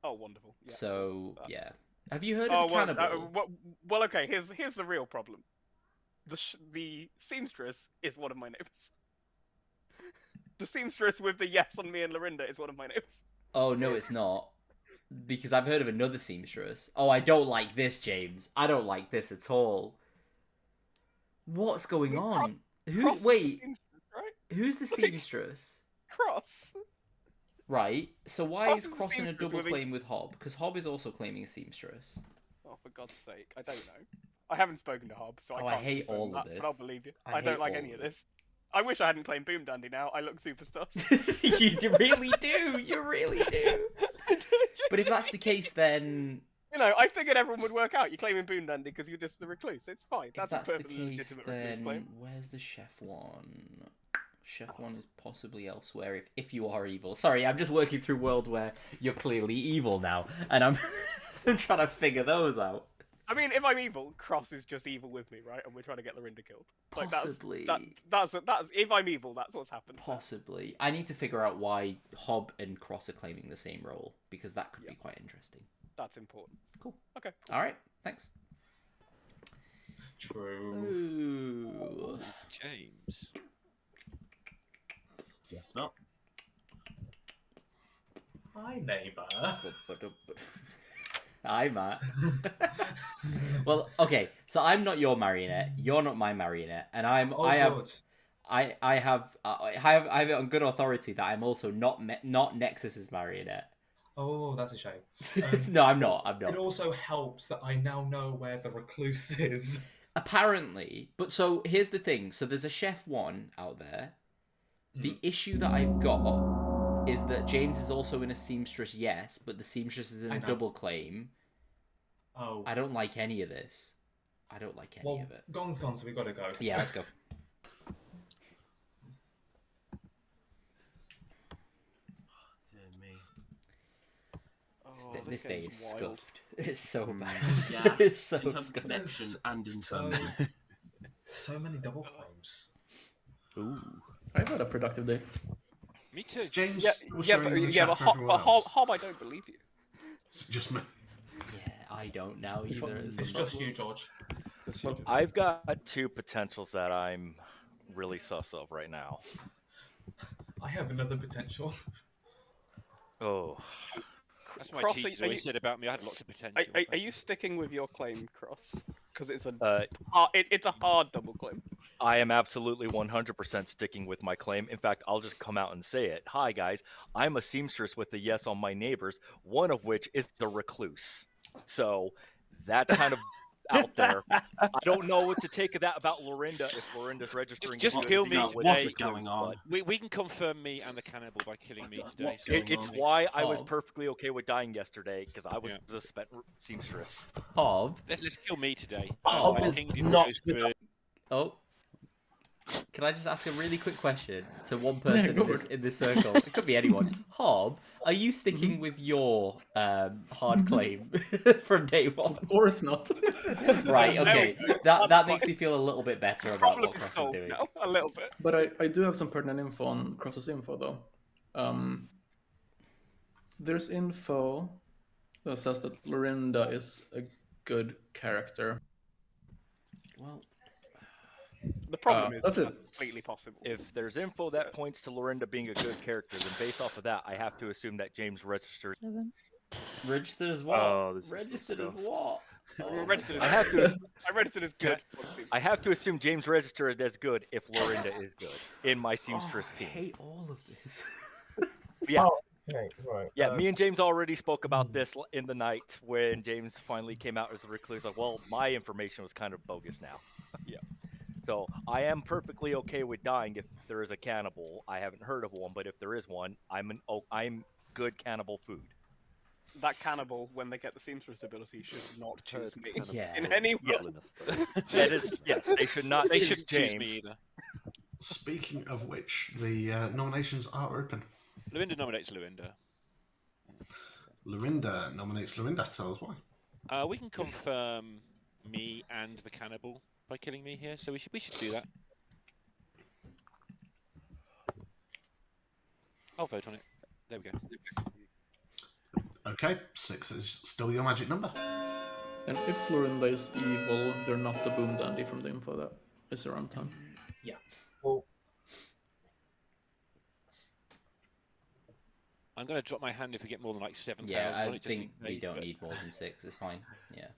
Oh, wonderful. Yeah, So yeah, have you heard of well, cannibal? well, okay. Here's the real problem. The seamstress is one of my neighbours. The seamstress with the yes on me and Lorinda is one of my neighbours. Oh no, it's not. Because I've heard of another seamstress. Oh, I don't like this, James. I don't like this at all. What's going on? Cross Wait, right? who's the seamstress? Cross. Right. So why Cross is is the Cross in a seamstress double with a- claim with Hob? Because Hob is also claiming a seamstress. Oh, for God's sake, I don't know. I haven't spoken to Hob, so I Oh, I can't hate confirm all of that, this. But I'll believe you. I I don't hate like all any of of this. I wish I hadn't claimed Boom Dandy now. I look super sus. You really do. You really do. But if that's the case, then You know, I figured everyone would work out. You're claiming Boom Dandy because you're just the recluse. It's fine. if That's that's a the perfectly case, legitimate recluse then claim. where's the chef one? Chef one is possibly elsewhere if you are evil. Sorry, I'm just working through worlds where you're clearly evil now, and I'm I'm trying to figure those out. I mean, if I'm evil, Cross is just evil with me, right? And we're trying to get Lorinda killed. Like, Possibly. That's if I'm evil, that's what's happened. Possibly. I need to figure out why Hob and Cross are claiming the same role, because that could be quite interesting. That's important. Cool. Okay. All right. Thanks. True. Ooh. James. Guess not. Hi, neighbour. Hi, Matt. Well, okay. So I'm not your marionette. You're not my marionette, and I have it on good authority that I'm also not Nexus's marionette. Oh, that's a shame. No, I'm not. It also helps that I now know where the recluse is. Apparently, but so here's the thing. So there's a chef one out there. The issue that I've got is that James is also in a seamstress, yes, but the seamstress is in a double claim. Oh. I don't like any of this. I don't like any of it. Gong's gone, so we gotta go. Yeah, let's go. Dear me. This day is scuffed. It's so bad. Yeah. It's so in terms of scuffed. connection and in So, terms of... so many double claims. Ooh. I've had a productive day. Me too. James Yeah, was yeah, showing but, the yeah, chat but for Hob, everyone else. Hob, I don't believe you. Just me. Yeah, I don't know either. It's just you, George. I've got two potentials that I'm really sus of right now. I have another potential. Oh. That's what my Cross, teachers are always you- said about me. I had lots of potential. Are you sticking with your claim, Cross? Because it's it's a hard double claim. I am absolutely 100% sticking with my claim. In fact, I'll just come out and say it. Hi, guys. I'm a seamstress with a yes on my neighbors, one of which is the recluse. So that's kind of out there. I don't know what to take of that about Lorinda if Lorinda's registering. Just as a kill me female with today. a recluse, but We can confirm me and the cannibal by killing me today. It's why I was perfectly okay with dying yesterday, because I was a spent seamstress. Hob. Let's kill me today. Hob I is think not it goes Oh. Can I just ask a really quick question to one person in this circle? It could be anyone. Hob, are you sticking with your hard claim from day one? Of course not. Right, okay. That makes me feel a little bit better about what Cross is doing. No, a little bit. But I do have some pertinent info on Cross's info, though. There's info that says that Lorinda is a good character. Well, the problem is that's it. Completely possible. If there's info that points to Lorinda being a good character, then based off of that, I have to assume that James registered. Registered as what? Oh, this is Registered as disgusting. what? Registered as I have to. I registered as good. I have to assume James registered as good if Lorinda is good in my seamstress I team. hate all of this. Yeah. Oh, okay, right. Yeah, me and James already spoke about this in the night when James finally came out as a recluse. Like, well, my information was kind of bogus now. Yeah. So I am perfectly okay with dying if there is a cannibal. I haven't heard of one, but if there is one, I'm good cannibal food. That cannibal, when they get the seamstress ability, should not choose me Yeah. in any way. Yes. That is, yes, they should not. They choose shouldn't choose James. me either. Speaking of which, the nominations are open. Lorinda nominates Lorinda. Lorinda nominates Lorinda. Tell us why. We can confirm me and the cannibal by killing me here, so we should do that. I'll vote on it. There we go. Okay, 6 is still your magic number. And if Florinda is evil, they're not the Boomdandy from the info that is around town. Yeah. Well, I'm going to drop my hand if we get more than like 7,000 Yeah, on I it. Just think in we case, don't but- need more than 6. It's fine. Yeah.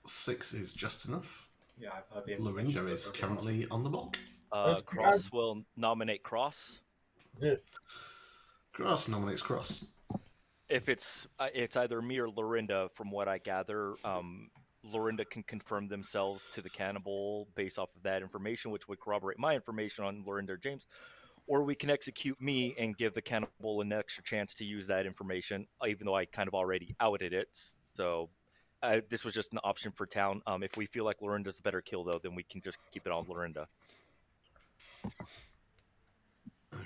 6 is just enough. Yeah, I've heard the Lorinda information. is currently on the block. Cross will nominate Cross. Cross nominates Cross. If it's either me or Lorinda, from what I gather, Lorinda can confirm themselves to the cannibal based off of that information, which would corroborate my information on Lorinda or James. Or we can execute me and give the cannibal an extra chance to use that information, even though I kind of already outed it. So this was just an option for town. If we feel like Lorinda's the better kill, though, then we can just keep it on Lorinda.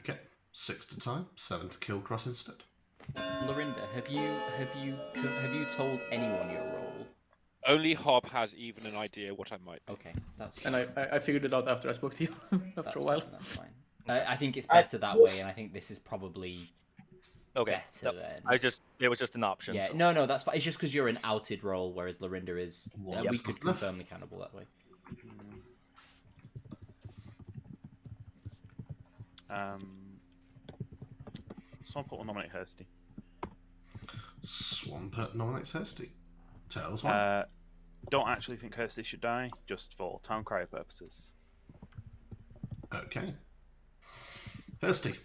Okay, 6 to time, 7 to kill Cross instead. Lorinda, have you told anyone your role? Only Hob has even an idea what I might be. Okay, that's And I figured it out after I spoke to you after a while. That's fine. I think it's better that way, and I think this is probably Okay. better then. It was just an option. Yeah, so. no, that's fine. It's just because you're an outed role, whereas Lorinda is. Well, we yes, could that's enough. confirm the cannibal that way. Swampert will nominate Hursty. Swampert nominates Hursty. Tell us why. Don't actually think Hursty should die, just for town crier purposes. Okay. Hursty,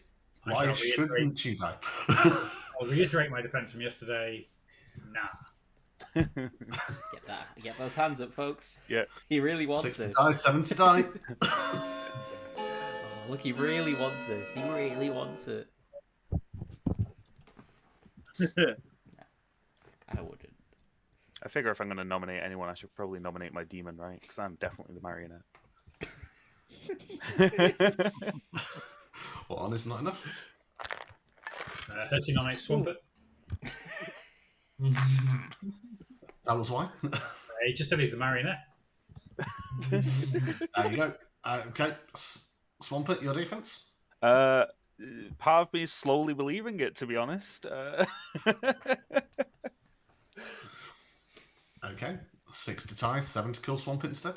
I why shall shouldn't you die? I'll reiterate my defense from yesterday. Nah. Get those hands up, folks. Yeah. He really wants 6 to this. die, 7 to die. Oh, look, he really wants this. He really wants it. I wouldn't. I figure if I'm going to nominate anyone, I should probably nominate my demon, right? Because I'm definitely the marionette. Well, on is not enough. Hursty nominates Swampert. Tell us why. He just said he's the marionette. There you go. Okay, Swampert, your defense? Part of me is slowly believing it, to be honest. Okay. 6 to tie, 7 to kill Swamp instead.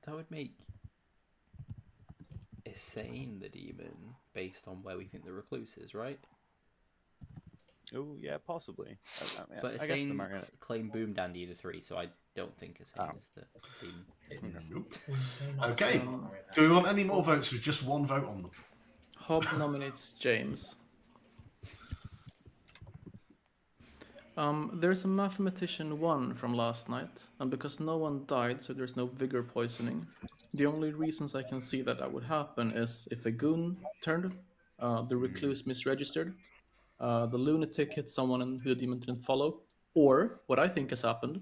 That would make Insane the demon based on where we think the recluse is, right? Oh yeah, possibly. But I guess the Insane marionette. claimed Boomdandy to 3, so I don't think Insane is the demon. Nope. Okay. Do we want any more votes with just one vote on them? Hob nominates James. There's a mathematician 1 from last night, and because no one died, so there's no vigor poisoning. The only reasons I can see that would happen is if a goon turned, the recluse misregistered, the lunatic hit someone and who the demon didn't follow, or what I think has happened,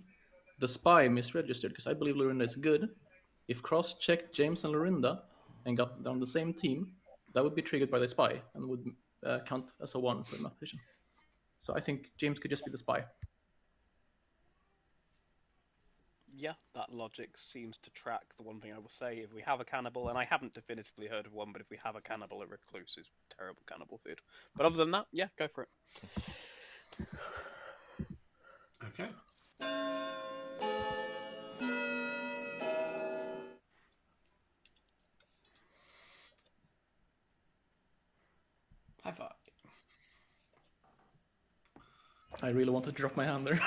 the spy misregistered, because I believe Lorinda is good. If cross-checked James and Lorinda and got on the same team, that would be triggered by the spy and would count as a 1 for the mathematician. So I think James could just be the spy. Yeah, that logic seems to track. The one thing I will say, if we have a cannibal, and I haven't definitively heard of one, but if we have a cannibal, a recluse is terrible cannibal food. But other than that, yeah, go for it. Okay. High five. I really want to drop my hand there.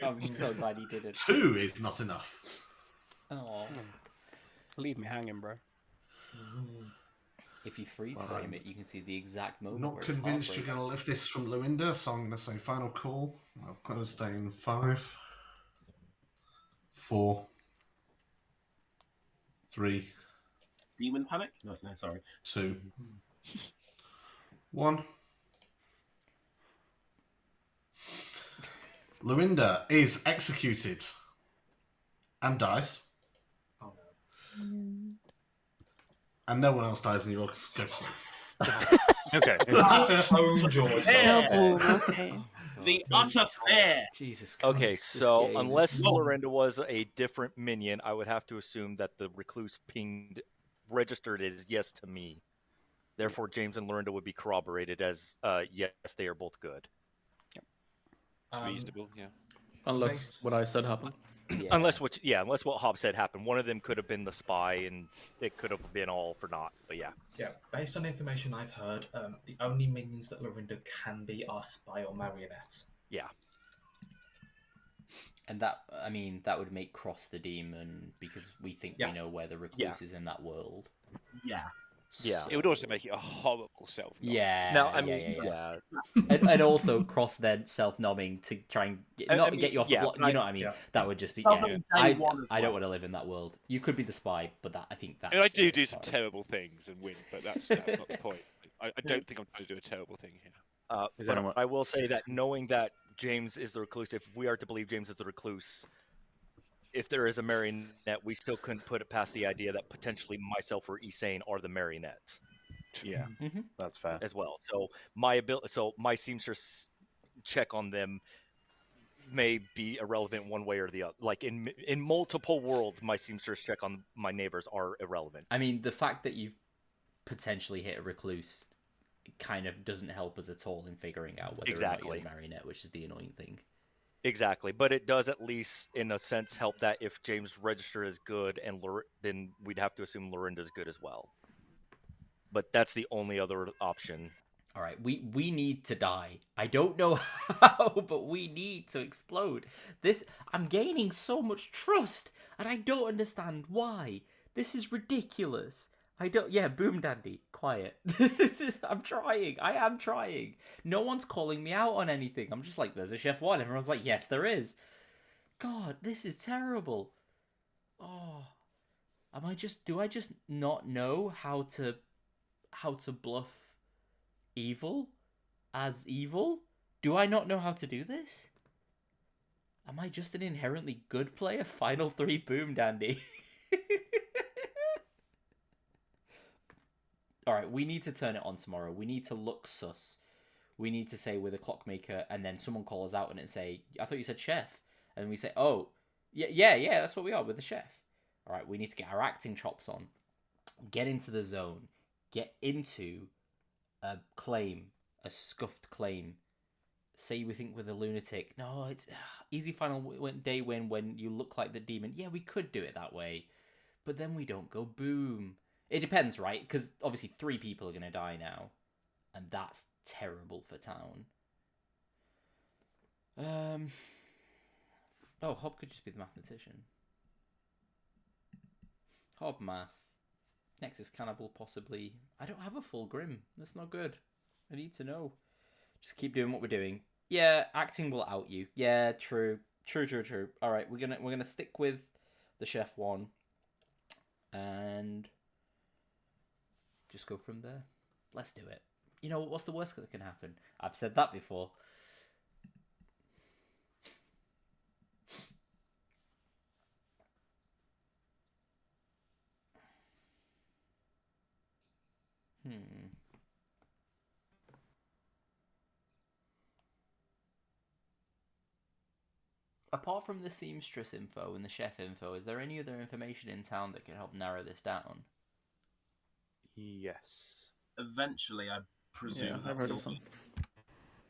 I'm so glad he did it. 2 is not enough. Oh. Leave me hanging, bro. If you freeze frame it, you can see the exact moment. Not where convinced it's you're going to lift this from Lorinda, so I'm going to say final call. I'll close down 5, 4, 3. Demon panic? No, sorry. 2, 1. Lorinda is executed and dies. Oh no. And no one else dies in your guts. Okay. Oh, George. Okay. The utter fair. Jesus Christ. Okay, this so game unless is- Lorinda was a different minion, I would have to assume that the recluse pinged registered as yes to me. Therefore, James and Lorinda would be corroborated as yes, they are both good. It's reasonable, yeah. Unless what I said happened. Yeah. Unless what Hob said happened. One of them could have been the spy, and it could have been all for naught. But yeah. Yeah, based on information I've heard, the only minions that Lorinda can be are spy or marionette. Yeah. And that, I mean, that would make Cross the demon because we think we know where the recluse is in that world. Yeah. Yeah. It would also make it a horrible self. Yeah. Now, I mean, yeah. and also Cross then self-nomming to try and get you off the block. You know what I mean? Yeah. That would just be. Something I day one as don't well. want to live in that world. You could be the spy, but I think that's. I mean, I do some terrible things and win, but that's not the point. I don't think I'm trying to do a terrible thing here. But I will say that knowing that James is the recluse, if we are to believe James is the recluse, if there is a marionette, we still couldn't put it past the idea that potentially myself or Esane are the marionettes. Yeah, that's fair. As well. So my seamstress check on them may be irrelevant one way or the other. Like in multiple worlds, my seamstress check on my neighbors are irrelevant. I mean, the fact that you've potentially hit a recluse kind of doesn't help us at all in figuring out whether or not you're a marionette, which is the annoying thing. Exactly, but it does at least, in a sense, help that if James' register is good, and then we'd have to assume Lorinda's good as well. But that's the only other option. All right, we need to die. I don't know how, but we need to explode. I'm gaining so much trust, and I don't understand why. This is ridiculous. Boomdandy, quiet. I'm trying. I am trying. No one's calling me out on anything. I'm just like, there's a Chef 1. Everyone's like, yes, there is. God, this is terrible. Oh, do I just not know how to bluff evil as evil? Do I not know how to do this? Am I just an inherently good player? Final 3 Boomdandy. Alright, we need to turn it on tomorrow. We need to look sus. We need to say we're the clockmaker, and then someone call us out on it and say, I thought you said chef. And we say, oh, yeah, that's what we are, we're the chef. Alright, we need to get our acting chops on. Get into the zone. Get into a claim, a scuffed claim. Say we think with a lunatic. No, it's easy final day win when you look like the demon. Yeah, we could do it that way, but then we don't go boom. It depends, right? Because obviously 3 people are going to die now, and that's terrible for town. Oh, Hob could just be the mathematician. Hob math. Nexus Cannibal, possibly. I don't have a full Grim. That's not good. I need to know. Just keep doing what we're doing. Yeah, acting will out you. Yeah, true. True. Alright, we're gonna stick with the chef one. And just go from there. Let's do it. You know, what's the worst that can happen? I've said that before. Apart from the seamstress info and the chef info, is there any other information in town that can help narrow this down? Yes. Eventually, I presume. Yeah, I've heard of some.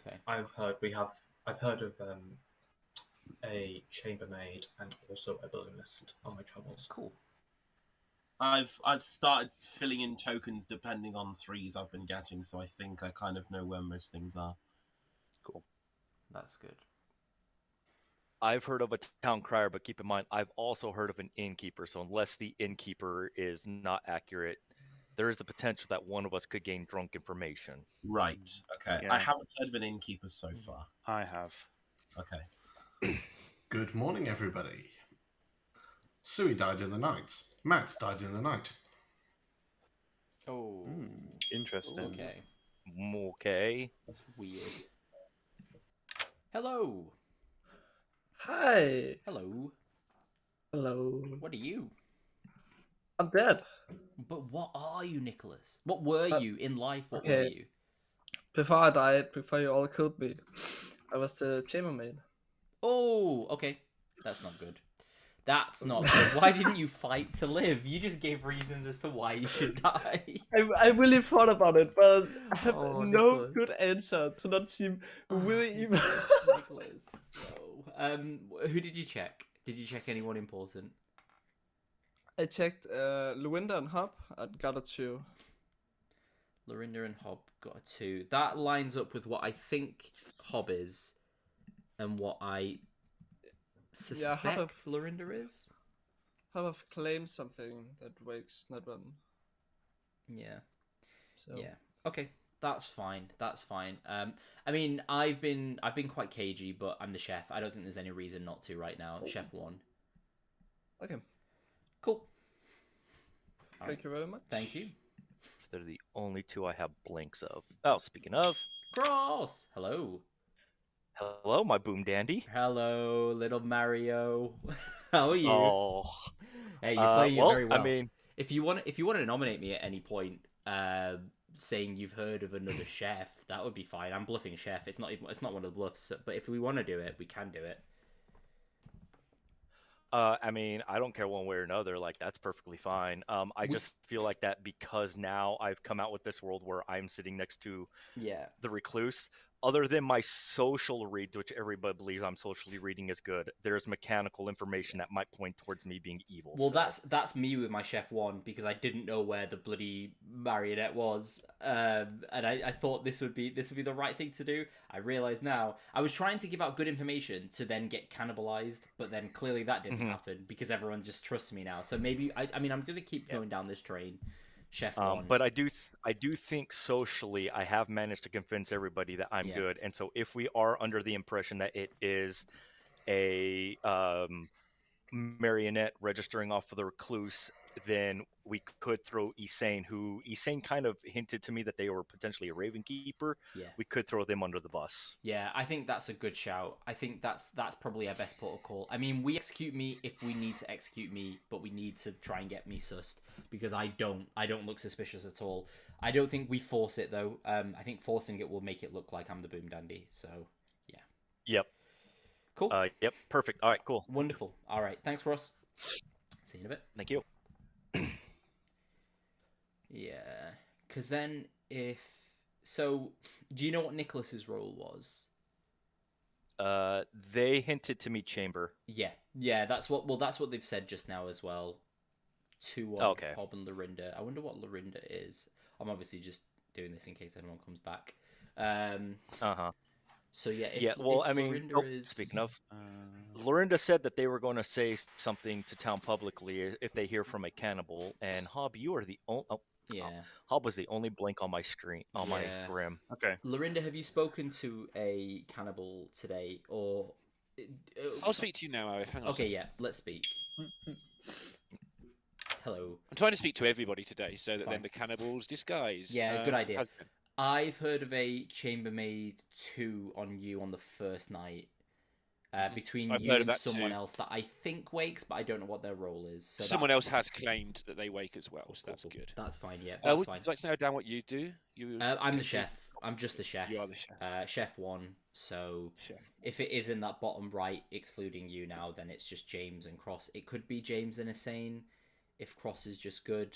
Okay. I've heard of a chambermaid and also a balloonist on my travels. Cool. I've started filling in tokens depending on 3s I've been getting, so I think I kind of know where most things are. Cool. That's good. I've heard of a town crier, but keep in mind, I've also heard of an innkeeper. So unless the innkeeper is not accurate, there is the potential that one of us could gain drunk information. Right. Okay. Yeah. I haven't heard of an innkeeper so far. I have. Okay. Good morning, everybody. Sui died in the night. Matt died in the night. Oh. Interesting. Okay. Okay. That's weird. Hello. Hi. Hello. Hello. What are you? I'm dead. But what are you, Nicholas? What were you in life? What okay. were you? Before I died, before you all killed me, I was the chambermaid. Oh, okay. That's not good. That's not good. Why didn't you fight to live? You just gave reasons as to why you should die. I really thought about it, but I have no Nicholas. good answer to not seem really evil. Nicholas. No. Who did you check? Did you check anyone important? I checked Luinda and Hop. I got a 2. Lorinda and Hob got a 2. That lines up with what I think Hob is and what I suspect Lorinda is. Hop have claimed something that wakes not one. Yeah. So. Yeah. Okay. That's fine. That's fine. I mean, I've been quite cagey, but I'm the chef. I don't think there's any reason not to right now. Chef 1. Okay. Cool. Thank you very much. Thank you. They're the only 2 I have blinks of. Oh, speaking of. Cross! Hello. Hello, my boom dandy. Hello, little Mario. How are you? Oh. Hey, you're playing it very well. I mean, if you want to nominate me at any point, saying you've heard of another chef, that would be fine. I'm bluffing chef. It's not one of the bluffs. But if we want to do it, we can do it. I mean, I don't care one way or another. Like, that's perfectly fine. I just feel like that because now I've come out with this world where I'm sitting next to the recluse. Other than my social reads, which everybody believes I'm socially reading is good, there's mechanical information that might point towards me being evil. Well, that's me with my Chef 1 because I didn't know where the bloody marionette was, and I thought this would be the right thing to do. I realise now I was trying to give out good information to then get cannibalized, but then clearly that didn't happen because everyone just trusts me now. So maybe I mean I'm gonna keep going down this train. Chef 1. But I do think socially I have managed to convince everybody that I'm good. And so if we are under the impression that it is a marionette registering off of the recluse, then we could throw Esane kind of hinted to me that they were potentially a Raven Keeper. Yeah. We could throw them under the bus. Yeah, I think that's a good shout. I think that's probably our best port of call. I mean, we execute me if we need to execute me, but we need to try and get me sussed because I don't look suspicious at all. I don't think we force it though. I think forcing it will make it look like I'm the boom dandy. So, yeah. Yep. Cool. Yep. Perfect. All right. Cool. Wonderful. All right. Thanks, Ross. See you in a bit. Thank you. Yeah, because then if so, Do you know what Nicholas's role was? They hinted to me chamber. Yeah. That's what they've said just now as well. To Okay. Hob and Lorinda. I wonder what Lorinda is. I'm obviously just doing this in case anyone comes back. So yeah. If Lorinda is... Speaking of, Lorinda said that they were going to say something to town publicly if they hear from a cannibal. And Hob, you are the only. Hob was the only blink on my screen on my grim. Okay. Lorinda, have you spoken to a cannibal today, or? I'll speak to you now, Arif. Hang on. Okay, yeah, let's speak. Hello. I'm trying to speak to everybody today, so that then the cannibal's disguise. Yeah, good idea. I've heard of a chambermaid 2 on you on the first night. Between you and someone else that I think wakes, but I don't know what their role is. So someone else has claimed that they wake as well, so that's good. That's fine, yeah. That's fine. Would you like to know down what you do? I'm the chef. I'm just the chef. You are the chef. Chef 1. So if it is in that bottom right, excluding you now, then it's just James and Cross. It could be James and Insane if Cross is just good.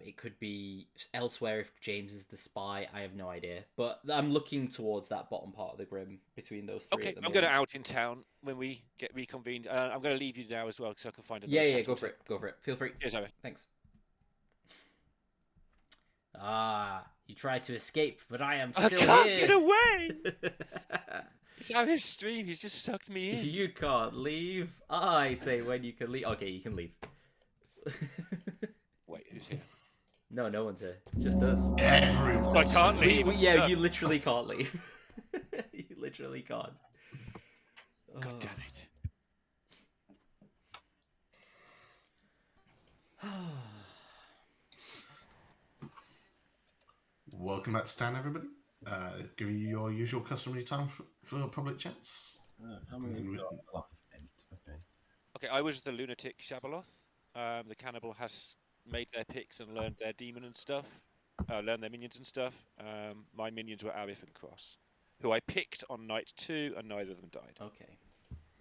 It could be elsewhere if James is the spy. I have no idea, but I'm looking towards that bottom part of the grim between those three. Okay, I'm going to out in town when we get reconvened. I'm going to leave you now as well, so I can find another. Yeah, go for it. Go for it. Feel free. Cheers, Arif. Thanks. You tried to escape, but I am still here. I can't get away. It's Arif's stream. He's just sucked me in. You can't leave. I say when you can leave. Okay, you can leave. Wait, who's here? No one's here. It's just us. Everyone. I can't leave. Yeah, you literally can't leave. You literally can't. God damn it. Welcome back to town, everybody. Giving you your usual customary time for public chats. How many have we got? Okay, I was the lunatic Shabaloth. The cannibal has made their picks and learned their demon and stuff. Learned their minions and stuff. My minions were Arif and Cross, who I picked on night 2, and neither of them died. Okay.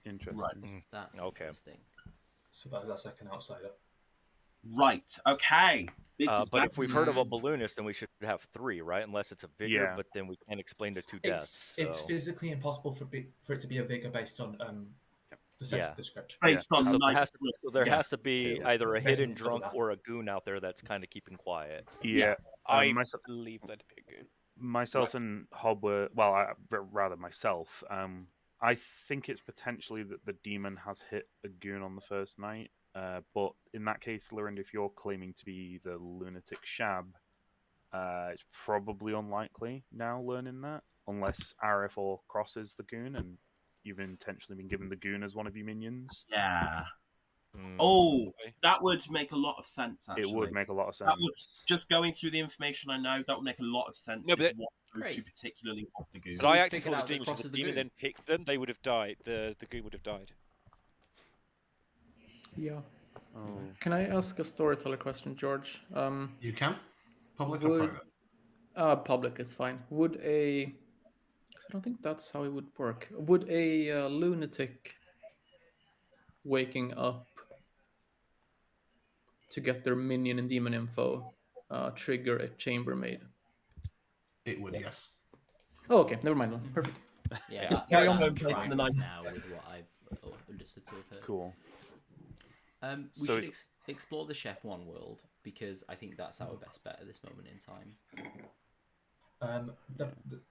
Interesting. Right. That's okay. Interesting. So that was our second outsider. Right. Okay. But if we've heard of a balloonist, then we should have 3, right? Unless it's a vigor, but then we can't explain the 2 deaths. It's physically impossible for it to be a vigor based on the set of the script. Based on there has to be either a hidden drunk or a goon out there that's kind of keeping quiet. Yeah. I believe that'd be a goon. Myself and Hob were, rather myself. I think it's potentially that the demon has hit a goon on the first night. But in that case, Lorinda, if you're claiming to be the lunatic Shab, it's probably unlikely now learning that, unless Arif or Cross is the goon and you've intentionally been given the goon as one of your minions. Yeah. Oh, that would make a lot of sense, actually. It would make a lot of sense. That would, just going through the information I know, that would make a lot of sense. No, but what those 2 particularly was the goon. But I actually thought the demon was the demon, then picked them. They would have died. The goon would have died. Yeah. Can I ask a storyteller question, George? You can. Public or private? Public is fine. I don't think that's how it would work. Would a lunatic waking up to get their minion and demon info trigger a chambermaid? It would, yes. Oh, okay. Never mind. Perfect. Yeah, carry I'm on. trying now with what I've understood to have heard. Cool. We should explore the Chef 1 world, because I think that's our best bet at this moment in time.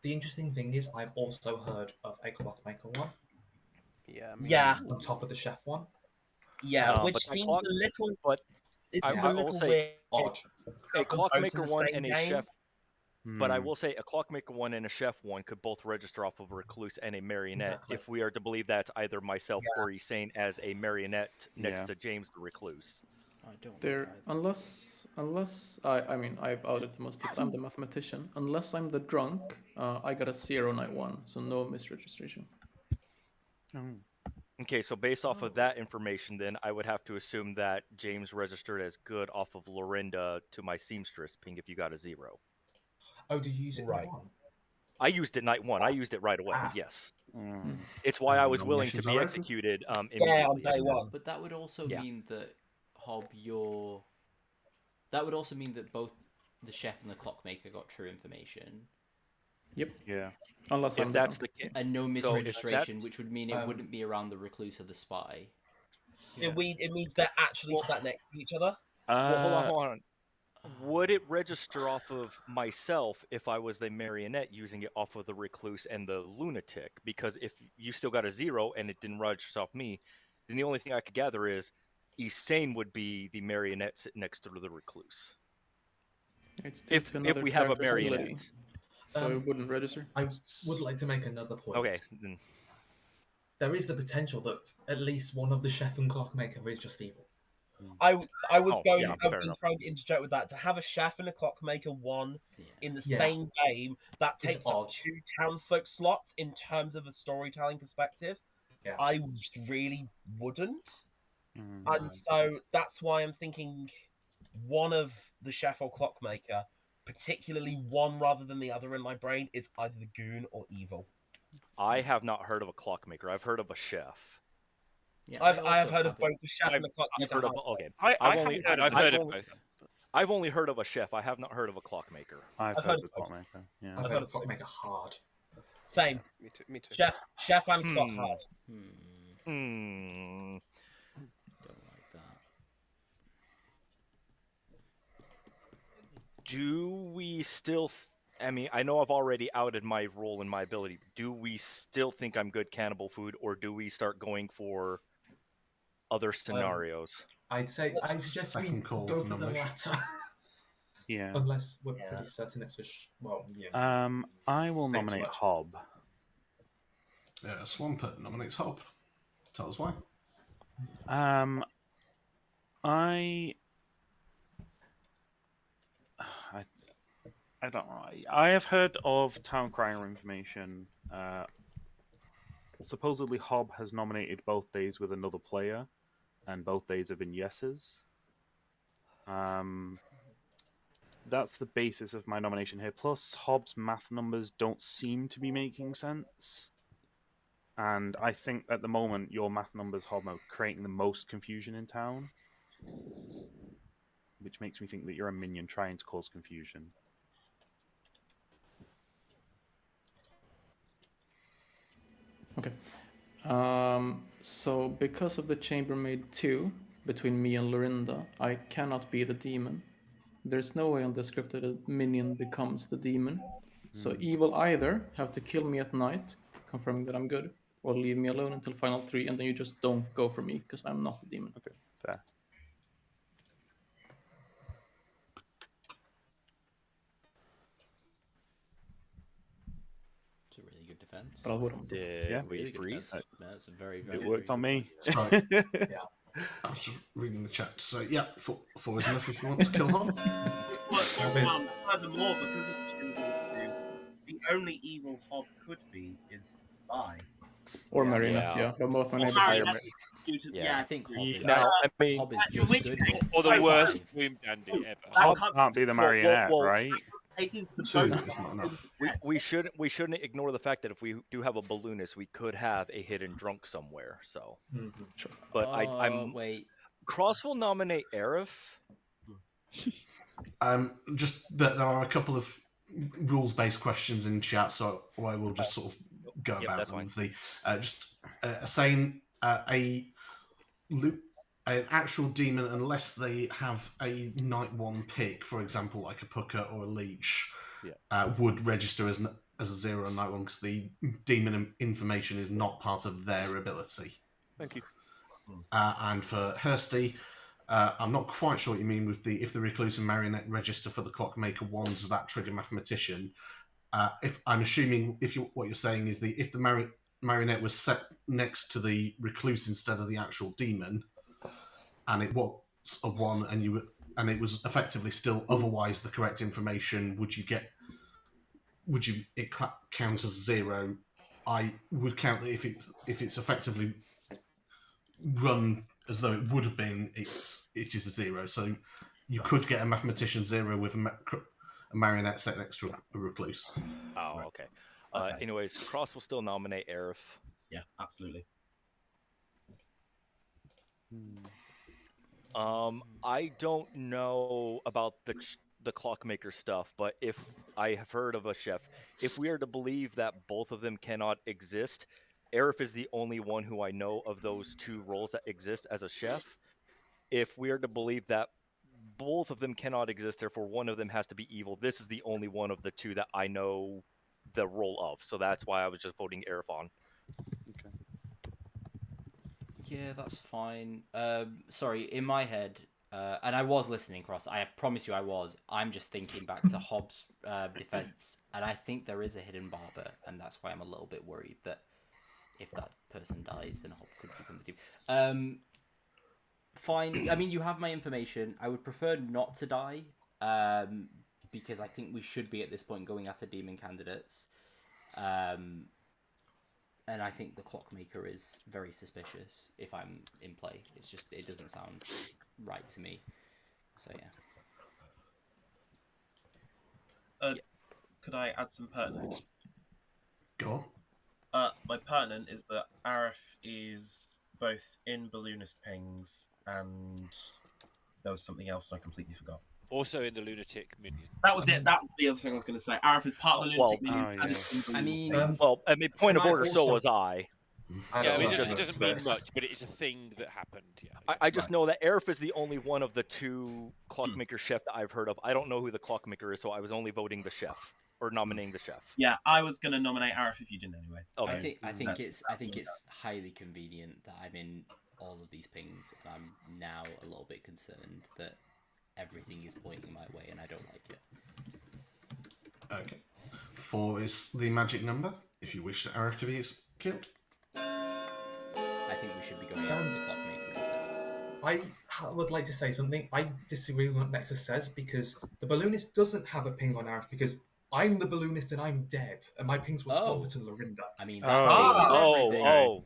The interesting thing is, I've also heard of a Clockmaker 1. Yeah. On top of the Chef 1. Yeah, which seems a little... But I will say odd. A Clockmaker 1 and a game. Chef... But I will say a Clockmaker 1 and a Chef 1 could both register off of a Recluse and a Marionette if we are to believe that either myself or Esane as a Marionette next to James the Recluse. I don't There, unless I mean I've outed to most people. I'm the mathematician. Unless I'm the drunk, I got a 0 night 1, so no misregistration. Okay, so based off of that information, then I would have to assume that James registered as good off of Lorinda to my seamstress ping if you got a 0. Oh, do you use it right? I used it night 1. I used it right away. Yes. It's why I was willing to be executed. Yeah, on day 1. But that would also mean that Hob, that would also mean that both the chef and the clockmaker got true information. Yep. Yeah. Unless If I'm that's different. the case, And no so if misregistration, that's- which would mean it wouldn't be around the recluse or the spy. It means they're actually sat next to each other. Well, hold on. Would it register off of myself if I was the marionette using it off of the recluse and the lunatic? Because if you still got a 0 and it didn't register off me, then the only thing I could gather is Esane would be the marionette sitting next to the recluse. It's If we have a marionette. So it wouldn't register? I would like to make another point. Okay. There is the potential that at least one of the chef and clockmaker is just evil. I was Oh, going. yeah, I've fair been enough. trying to interject with that. To have a chef and a clockmaker one in the Yeah. same game, that It's takes up odd. 2 townsfolk slots in terms of a storytelling perspective. Yeah. I really wouldn't, and so that's why I'm thinking one of the chef or clockmaker, particularly one rather than the other in my brain, is either the goon or evil. I have not heard of a clockmaker. I've heard of a chef. Yeah, I have heard of both the chef and the I've clockmaker. heard of okay. I've heard of both. I've only heard of a chef. I have not heard of a clockmaker. I've heard of a clockmaker. Yeah. I've heard of clockmaker hard. Same. Me too. Chef and clock hard. Hmm. Don't like that. Do we still? I mean, I know I've already outed my role and my ability. Do we still think I'm good cannibal food, or do we start going for other scenarios? I suggest we Second call go for for the nomination. latter. Yeah. Unless we're pretty certain it's a I will Say too nominate much. Hob. Swampert nominates Hob. Tell us why. I don't know. I have heard of town crier information. Supposedly, Hob has nominated both days with another player, and both days have been yeses. That's the basis of my nomination here. Plus, Hob's math numbers don't seem to be making sense. And I think at the moment, your math numbers, Hob, are creating the most confusion in town. Which makes me think that you're a minion trying to cause confusion. Okay. So because of the chambermaid 2 between me and Lorinda, I cannot be the demon. There's no way on the script that a minion becomes the demon. So evil either have to kill me at night, confirming that I'm good, or leave me alone until final 3, and then you just don't go for me because I'm not the demon. Okay, fair. It's a really good defense. But I'll vote on myself. Yeah, really good freeze. defense. That's a very, very. It worked on me. Sorry. I was just reading the chat. So, yeah, 4 is enough if you want to kill Hob. Furthermore, because of Children, the only evil Hob could be is the spy. Or marionette, yeah. But most my neighbors Sorry, are I think Hob is, Now, I mean, Hob is just which good. case- Or the worst boom dandy ever. Hob can't be the marionette, well, right? Two is not enough. we shouldn't ignore the fact that if we do have a balloonist, we could have a hidden drunk somewhere. So, Sure. but I'm wait. Cross will nominate Arif. Just that there are a couple of rules-based questions in chat, so I will just sort of go about that's them. fine. Saying an actual demon, unless they have a night 1 pick, for example, like a Pucker or a Leech, would register as a 0 on night 1 because the demon information is not part of their ability. Thank you. And for Hursty, I'm not quite sure what you mean with if the Recluse and Marionette register for the Clockmaker 1, does that trigger Mathematician? If I'm assuming what you're saying is if the Marionette was set next to the Recluse instead of the actual demon, and it was a 1, and it was effectively still otherwise the correct information, would it count as 0? I would count that if it's effectively run as though it would have been, it is a 0. So you could get a Mathematician 0 with a marionette set next to a Recluse. Oh, okay. Anyways, Cross will still nominate Arif. Yeah, absolutely. I don't know about the clockmaker stuff, but if I have heard of a chef, if we are to believe that both of them cannot exist, Aerith is the only one who I know of those two roles that exist as a chef. If we are to believe that both of them cannot exist, therefore one of them has to be evil, this is the only one of the two that I know the role of. So that's why I was just voting Aerith on. Okay. Yeah, that's fine. Sorry, in my head, and I was listening, Cross. I promise you I was. I'm just thinking back to Hobbs' defense, and I think there is a hidden barber, and that's why I'm a little bit worried that if that person dies, then Hob could become the team. Fine. I mean, you have my information. I would prefer not to die, because I think we should be at this point going after demon candidates. And I think the clockmaker is very suspicious if I'm in play. It's just, it doesn't sound right to me. So yeah. Could I add some pertinent? Go on. My pertinent is that Aerith is both in balloonist pings and there was something else and I completely forgot. Also in the lunatic minion. That was it. That was the other thing I was going to say. Aerith is part of the lunatic minions. Point of order, so was I. Yeah, I mean, it doesn't mean much, but it is a thing that happened. Yeah. I just know that Aerith is the only one of the two clockmaker chef that I've heard of. I don't know who the clockmaker is, so I was only voting the chef or nominating the chef. Yeah, I was going to nominate Aerith if you didn't anyway. So I think it's highly convenient that I'm in all of these pings, and I'm now a little bit concerned that everything is pointing my way, and I don't like it. Okay. 4 is the magic number. If you wish Aerith to be killed. I think we should be going after the clockmaker instead. I would like to say something. I disagree with what Nexus says because the balloonist doesn't have a ping on Aerith because I'm the balloonist and I'm dead, and my pings were Swampert and Lorinda. I mean, okay. Well,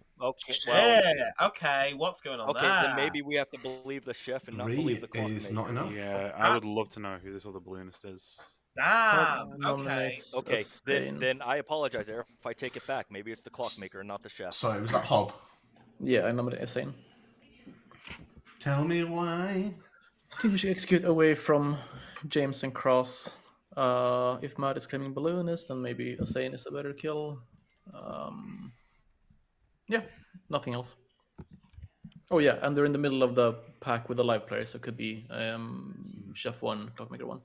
okay, what's going on there? Then maybe we have to believe the chef and not believe the clockmaker. Is not enough. Yeah, I would love to know who this other balloonist is. Okay. Okay, then I apologize, Aerith, if I take it back. Maybe it's the clockmaker and not the chef. Sorry, was that Hob? Yeah, I nominate Essane. Tell me why. I think we should execute away from James and Cross. If Matt is claiming balloonist, then maybe Essane is a better kill. Yeah, nothing else. Oh yeah, and they're in the middle of the pack with the live players, so it could be Chef 1, Clockmaker 1.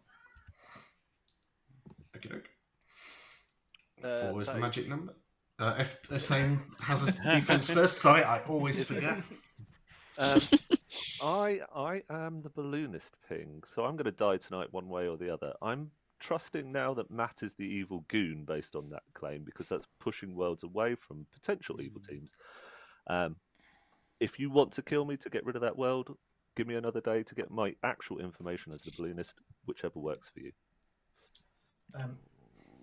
Okay. 4 is the magic number. Essane has a defense first. Sorry, I always forget. I am the balloonist ping, so I'm going to die tonight one way or the other. I'm trusting now that Matt is the evil goon based on that claim because that's pushing worlds away from potential evil teams. If you want to kill me to get rid of that world, give me another day to get my actual information as the balloonist, whichever works for you.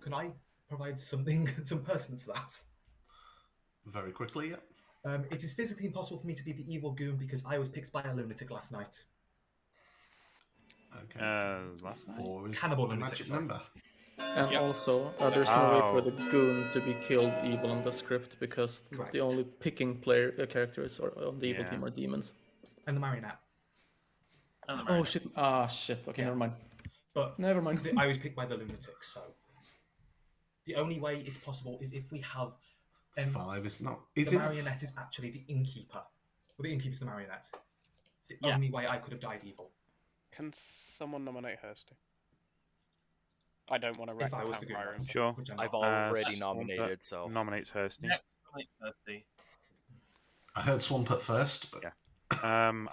Can I provide something, some person to that? Very quickly, yeah. It is physically impossible for me to be the evil goon because I was picked by a lunatic last night. Okay. Last night? 4 is Cannibal the lunatic magic number. And also, there's no way for the goon to be killed evil on the script because the only picking characters on the evil team are demons. And the marionette. Oh shit! Shit. Okay, never mind. But never mind. I was picked by the lunatic, so the only way it's possible is if we have 5 is not. The marionette is actually the innkeeper. Well, the innkeeper's the marionette. It's the only way I could have died evil. Can someone nominate Hursty? I don't want to wreck the vampire. Sure. I've already nominated, so nominates Hursty. Hursty. I heard Swampert first, but yeah.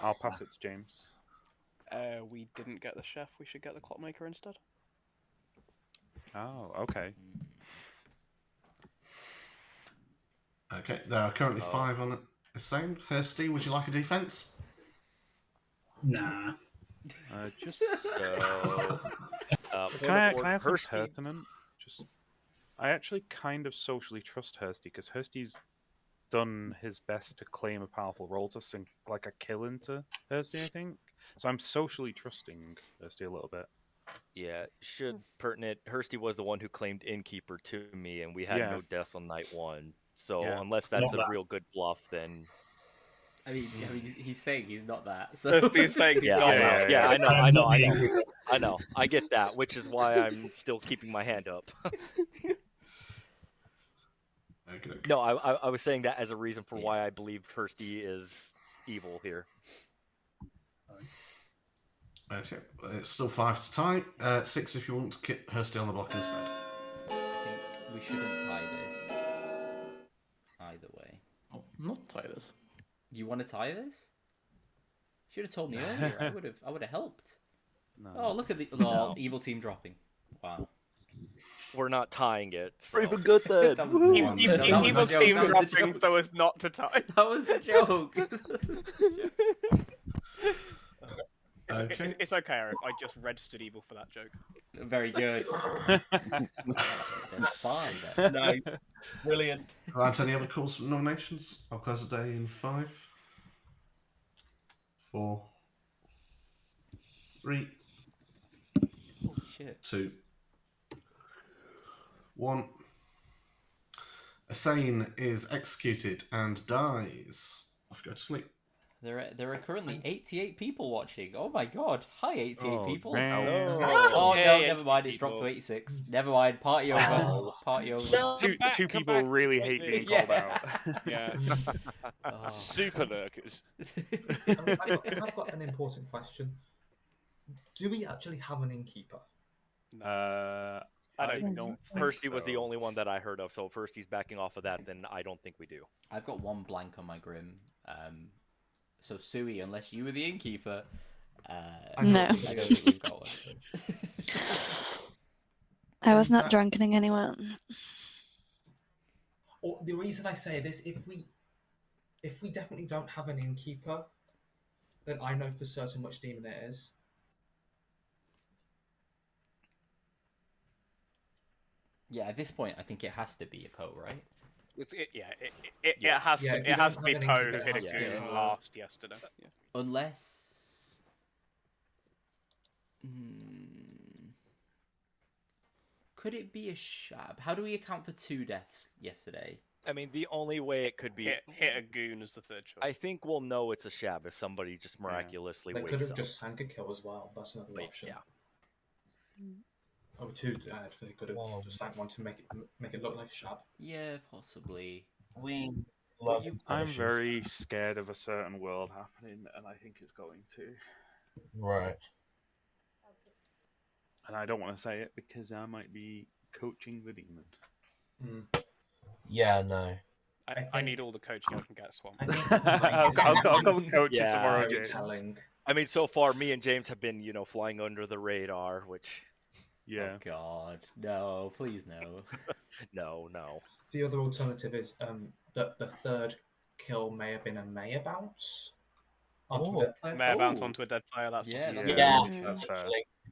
I'll pass it to James. We didn't get the chef. We should get the clockmaker instead. Oh, okay. Okay, there are currently 5 on the same. Hursty, would you like a defense? Nah. Just so. Can I have some pertinent? I actually kind of socially trust Hursty because Hursty's done his best to claim a powerful role to sink like a kill into Hursty, I think. So I'm socially trusting Hursty a little bit. Yeah, pertinent. Hursty was the one who claimed innkeeper to me, and we had no deaths on night 1. So unless that's a real good bluff, then I mean, he's saying he's not that. So He's saying he's Yeah, not I know. that. Yeah, I know. I get that, which is why I'm still keeping my hand up. Okay. No, I was saying that as a reason for why I believe Kirsty is evil here. Okay, it's still 5 to tie. 6 if you want to keep Hursty on the block instead. I think we shouldn't tie this. Either way. Oh, not tie this. You want to tie this? Should have told me earlier. I would have helped. No. Oh, look at the evil team dropping. Wow. We're not tying it. So. We're even good then. That was the one. Evil team dropping so as not to tie. That was the joke. It's okay, Arif. I just registered evil for that joke. Very good. That's fine. Nice. Brilliant. Right, any other calls for nominations? I'll close the day in 5, 4, 3, Holy shit. 2, 1. Asane is executed and dies. Off you go to sleep. There are currently 88 people watching. Oh my god. Hi, 88 people. Man. Oh, no, never mind. It's dropped to 86. Never mind. Party over. Party over. Two people really hate being called out. Yeah. Super lurkers. I've got an important question. Do we actually have an innkeeper? I don't think Kirsty was the only one that I heard of, so if Kirsty's backing off of that, then I don't think we do. I've got one blank on my Grim. So Sui, unless you were the innkeeper, No. I don't think we've got one. I was not drunkening anyone. Or the reason I say this, if we definitely don't have an innkeeper, then I know for certain which demon it is. Yeah, at this point, I think it has to be a Poe, right? It has to. It has to be Poe who hit a goon last yesterday. Yeah. Unless. Could it be a Shab? How do we account for 2 deaths yesterday? I mean, the only way it could be hit a goon as the third choice. I think we'll know it's a Shab if somebody just miraculously They wakes could have up. just sank a kill as well. That's another option. Yeah. Oh, 2 dead. They could have just sank one to make it look like a Shab. Yeah, possibly. We love I'm very scared of a certain world happening, and I think it's going to. Right. And I don't want to say it because I might be coaching the demon. Yeah, no. I need all the coaching I can get, Swamp. I'll come and coach you tomorrow, James. I mean, so far, me and James have been, flying under the radar, which... Yeah. Oh, God. No, please no. No. The other alternative is that the third kill may have been a Maya bounce onto a dead player. Maya bounce onto a dead player, that's that's fair.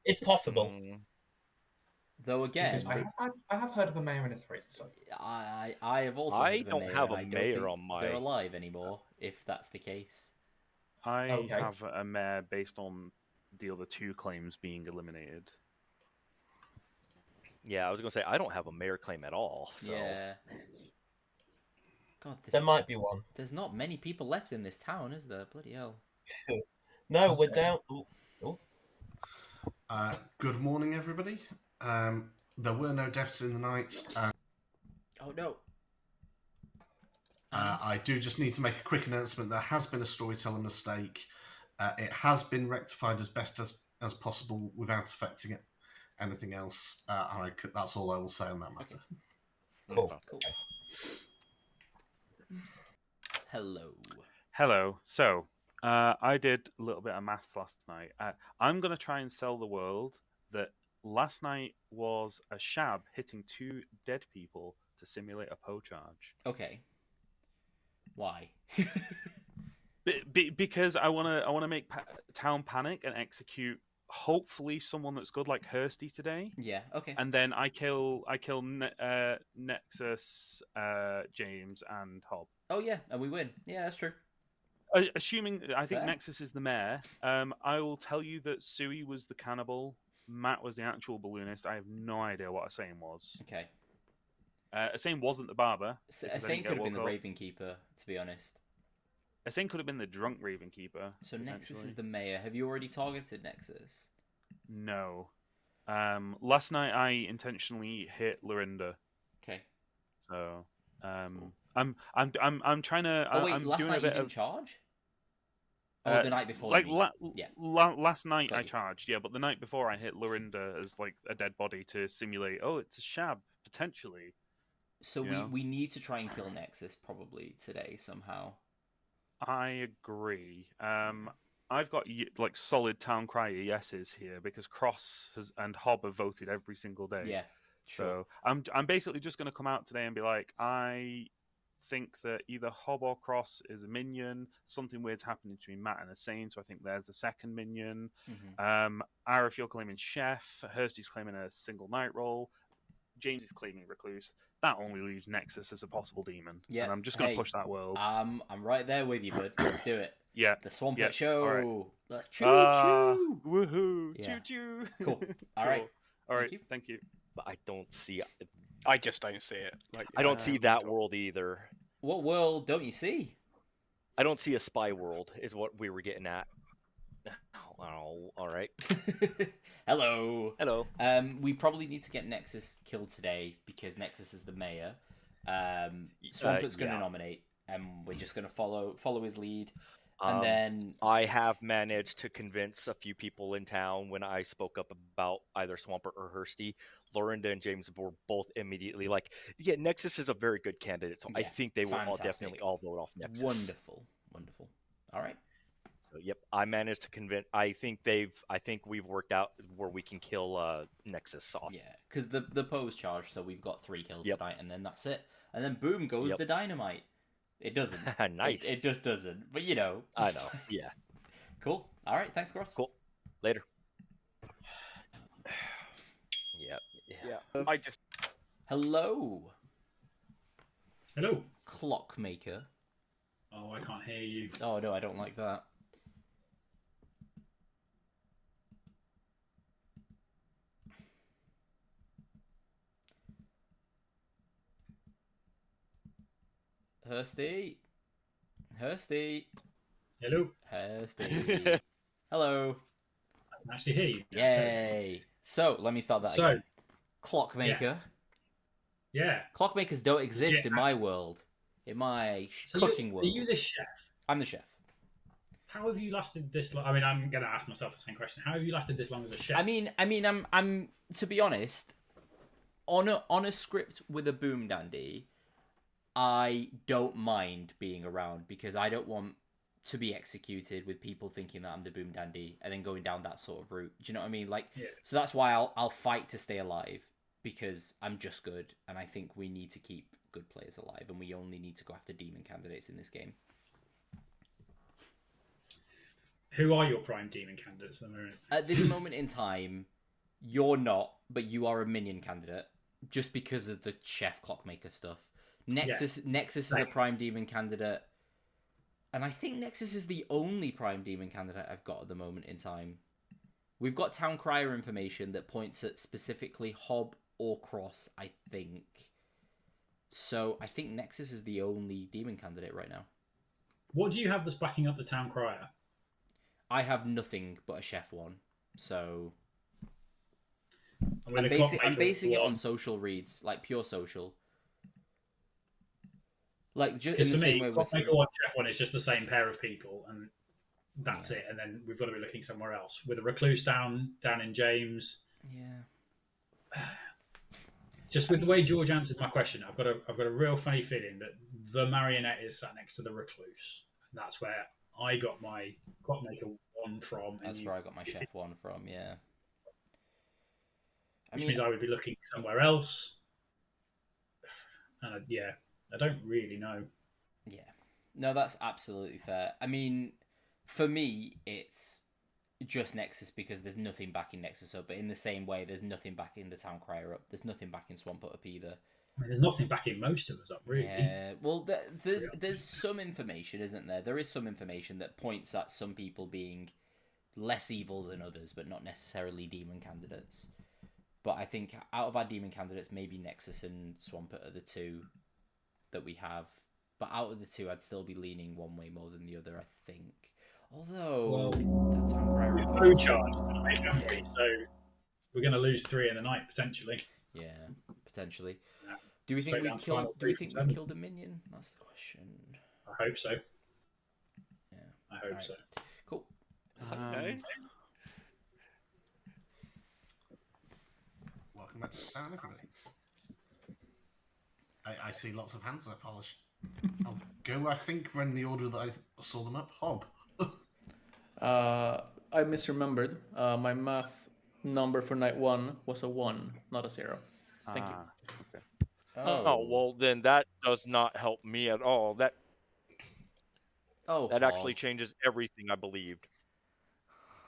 It's possible. Though again, Because I have heard of a Maya in a 3. So I have also. I heard of don't have a and I mayor think on my- They're alive anymore, if that's the case. I have a mare based on the other 2 claims being eliminated. Yeah, I was going to say, I don't have a mayor claim at all. So. Yeah. God, There might be one. There's not many people left in this town, is there? Bloody hell. No, we're down. Good morning, everybody. There were no deaths in the night. Oh, no. I do just need to make a quick announcement. There has been a storyteller mistake. It has been rectified as best as possible without affecting anything else. That's all I will say on that matter. Cool. Hello. So, I did a little bit of maths last night. I'm going to try and sell the world that last night was a Shab hitting 2 dead people to simulate a Poe charge. Okay. Why? Because I want to make town panic and execute hopefully someone that's good like Hursty today. Yeah. Okay. And then I kill Nexus, James, and Hob. Oh yeah, and we win. Yeah, that's true. Assuming I think Fair. Nexus is the mayor, I will tell you that Sui was the cannibal, Matt was the actual balloonist. I have no idea what Asane was. Okay. Asane wasn't the barber. Asane could have been the Raven Keeper, to be honest. Essane could have been the drunk Raven Keeper. So Nexus potentially. is the mayor. Have you already targeted Nexus? No. Last night I intentionally hit Lorinda. Okay. So I'm trying to. Oh wait, I'm last doing night a bit you didn't of charge? Oh, the night before. Like you mean. Yeah. last night Got I you. charged, yeah, but the night before I hit Lorinda as like a dead body to simulate. Oh, it's a shab potentially. So you know? we need to try and kill Nexus probably today somehow. I agree. I've got like solid town crier yeses here because Cross and Hob have voted every single day. Yeah. Sure. So I'm basically just going to come out today and be like, I think that either Hob or Cross is a minion. Something weird's happening between Matt and Assane, so I think there's a second minion. Arif, you're claiming Chef. Hursty's claiming a single night roll. James is claiming Recluse. That only leaves Nexus as a possible demon. Yeah. And I'm just going to push that world. I'm right there with you, bud. Let's do it. Yeah. The Swampert Yeah. Show. All right. Let's choo-choo. Woohoo. Yeah. Choo-choo. Cool. All right. All right. Thank you. Thank you. But I don't see. I just don't see it. Like, I don't see that world either. What world don't you see? I don't see a spy world, is what we were getting at. Oh, all right. Hello. Hello. We probably need to get Nexus killed today because Nexus is the mayor. Swampert's going to nominate, and we're just going to follow his lead. And then I have managed to convince a few people in town when I spoke up about either Swampert or Hursty. Lorinda and James were both immediately like, "Yeah, Nexus is a very good candidate." So I think they will all definitely all vote off Nexus. Wonderful. All right. So yep, I managed to convince. I think we've worked out where we can kill Nexus off. Yeah, because the pose charge. So we've got 3 kills Yep. tonight, and then that's it. And then boom goes Yep. the dynamite. It doesn't. Nice. It just doesn't. But you know. I know. Yeah. Cool. All right. Thanks, Cross. Cool. Later. Yeah. I just. Hello. Hello. Clockmaker. Oh, I can't hear you. Oh no, I don't like that. Hursty. Hello. Hursty. Hello. I can actually hear you. Yay. So, let me start that again. Clockmaker. Yeah. Clockmakers don't exist in my world. In my cooking world. Are you the chef? I'm the chef. How have you lasted this long? I mean, I'm going to ask myself the same question. How have you lasted this long as a chef? I mean, I'm to be honest, on a script with a boom dandy, I don't mind being around because I don't want to be executed with people thinking that I'm the boom dandy and then going down that sort of route. Do you know what I mean? Like, so that's why I'll fight to stay alive because I'm just good, and I think we need to keep good players alive, and we only need to go after demon candidates in this game. Who are your prime demon candidates at the moment? At this moment in time, you're not, but you are a minion candidate just because of the chef clockmaker stuff. Nexus is a prime demon candidate, and I think Nexus is the only prime demon candidate I've got at the moment in time. We've got town crier information that points at specifically Hob or Cross, I think. So I think Nexus is the only demon candidate right now. What do you have that's backing up the town crier? I have nothing but a chef one, so And I'm with a basing it clockmaker on social reads, like pure social. Like just Because in the for same me, way we're clockmaker saying, one, chef one is just the same pair of people, and that's it. And then we've got to be looking somewhere else. With a recluse down in James. Yeah. Just with the way George answered my question, I've got a real funny feeling that the marionette is sat next to the recluse. And that's where I got my clockmaker one from. That's where I got my chef one from. Yeah. Which means I would be looking somewhere else. And I don't really know. Yeah. No, that's absolutely fair. I mean, for me, it's just Nexus because there's nothing backing Nexus up. But in the same way, there's nothing backing the town crier up. There's nothing backing Swampert up either. I mean, there's nothing backing most of us up, really. Yeah. Well, there's some information, isn't there? There is some information that points at some people being less evil than others, but not necessarily demon candidates. But I think out of our demon candidates, maybe Nexus and Swampert are the two that we have But out of the two, I'd still be leaning one way more than the other, I think. Although, Well, that's on we've no charge tonight, haven't we? So we're going to lose 3 in the night potentially. Yeah, potentially. Yeah. Do we think Straight down we've to killed? finals Do we 3 think from we've 7. killed a minion? That's the question. I hope so. Yeah, I hope right. so. Cool. Welcome back to down, everybody. I see lots of hands there, Polish. I'll go, I think, in the order that I saw them up. Hob. I misremembered. My math number for night 1 was a 1, not a 0. Thank you. Okay. Oh, well, then that does not help me at all. That actually changes everything I believed.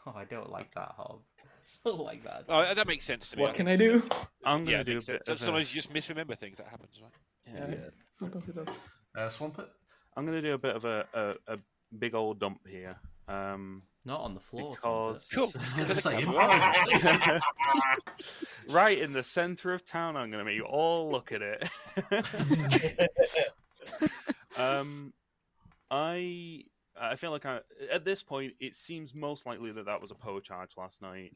Oh, I don't like that, Hob. I don't like that. Oh, that makes sense to me. What can I do? I'm going to it do makes a bit sense. of Sometimes you just misremember things. That happens, right? Yeah. Sometimes it does. Swampert? I'm going to do a bit of a big old dump here. Not on the floor, because Cool. right in the center of town. I'm going to make you all look at it. I feel like at this point it seems most likely that was a Poe charge last night.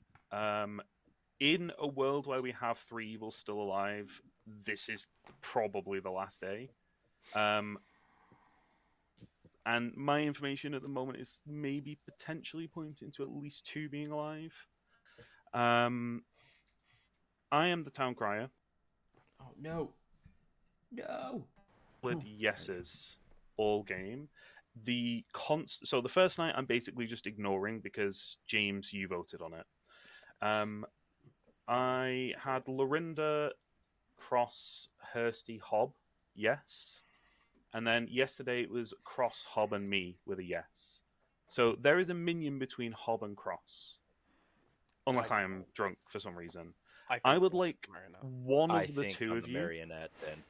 In a world where we have 3 evils still alive, this is probably the last day. And my information at the moment is maybe potentially pointing to at least 2 being alive. I am the town crier. Oh, no. No. With yeses all game. So the first night I'm basically just ignoring because, James, you voted on it. I had Lorinda, Cross, Hursty, Hob, yes. And then yesterday it was Cross, Hob, and me with a yes. So there is a minion between Hob and Cross. Unless I am drunk for some reason. I would like one of the two of you. Marionette, then.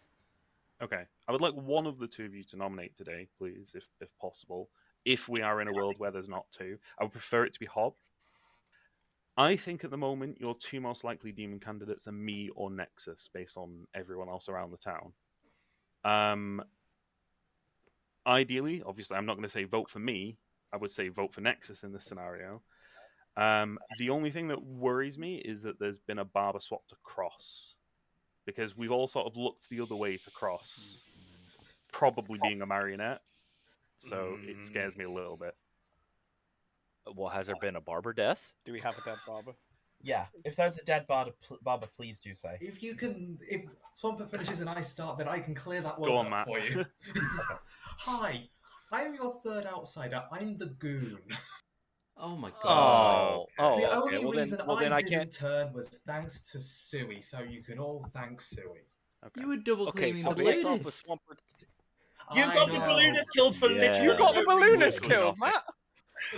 Okay. I would like one of the 2 of you to nominate today, please, if possible. If we are in a world where there's not 2. I would prefer it to be Hob. I think at the moment your 2 most likely demon candidates are me or Nexus, based on everyone else around the town. Ideally, obviously, I'm not going to say vote for me. I would say vote for Nexus in this scenario. The only thing that worries me is that there's been a barber swap to Cross. Because we've all sort of looked the other way to Cross. Probably being a marionette. So it scares me a little bit. Well, has there been a barber death? Do we have a dead barber? Yeah, if there's a dead barber, please do say. If Swampert finishes an ice start, then I can clear that Go world on, up Matt. for you. Hi, I'm your third outsider. I'm the goon. Oh my god. The only reason then I I didn't can't... turn was thanks to Suey, so you can all thank Suey. Okay. You were double claiming so the based off of balloonist. Swampert... You got the balloonist killed for literally. You got the balloonist no killed, Matt.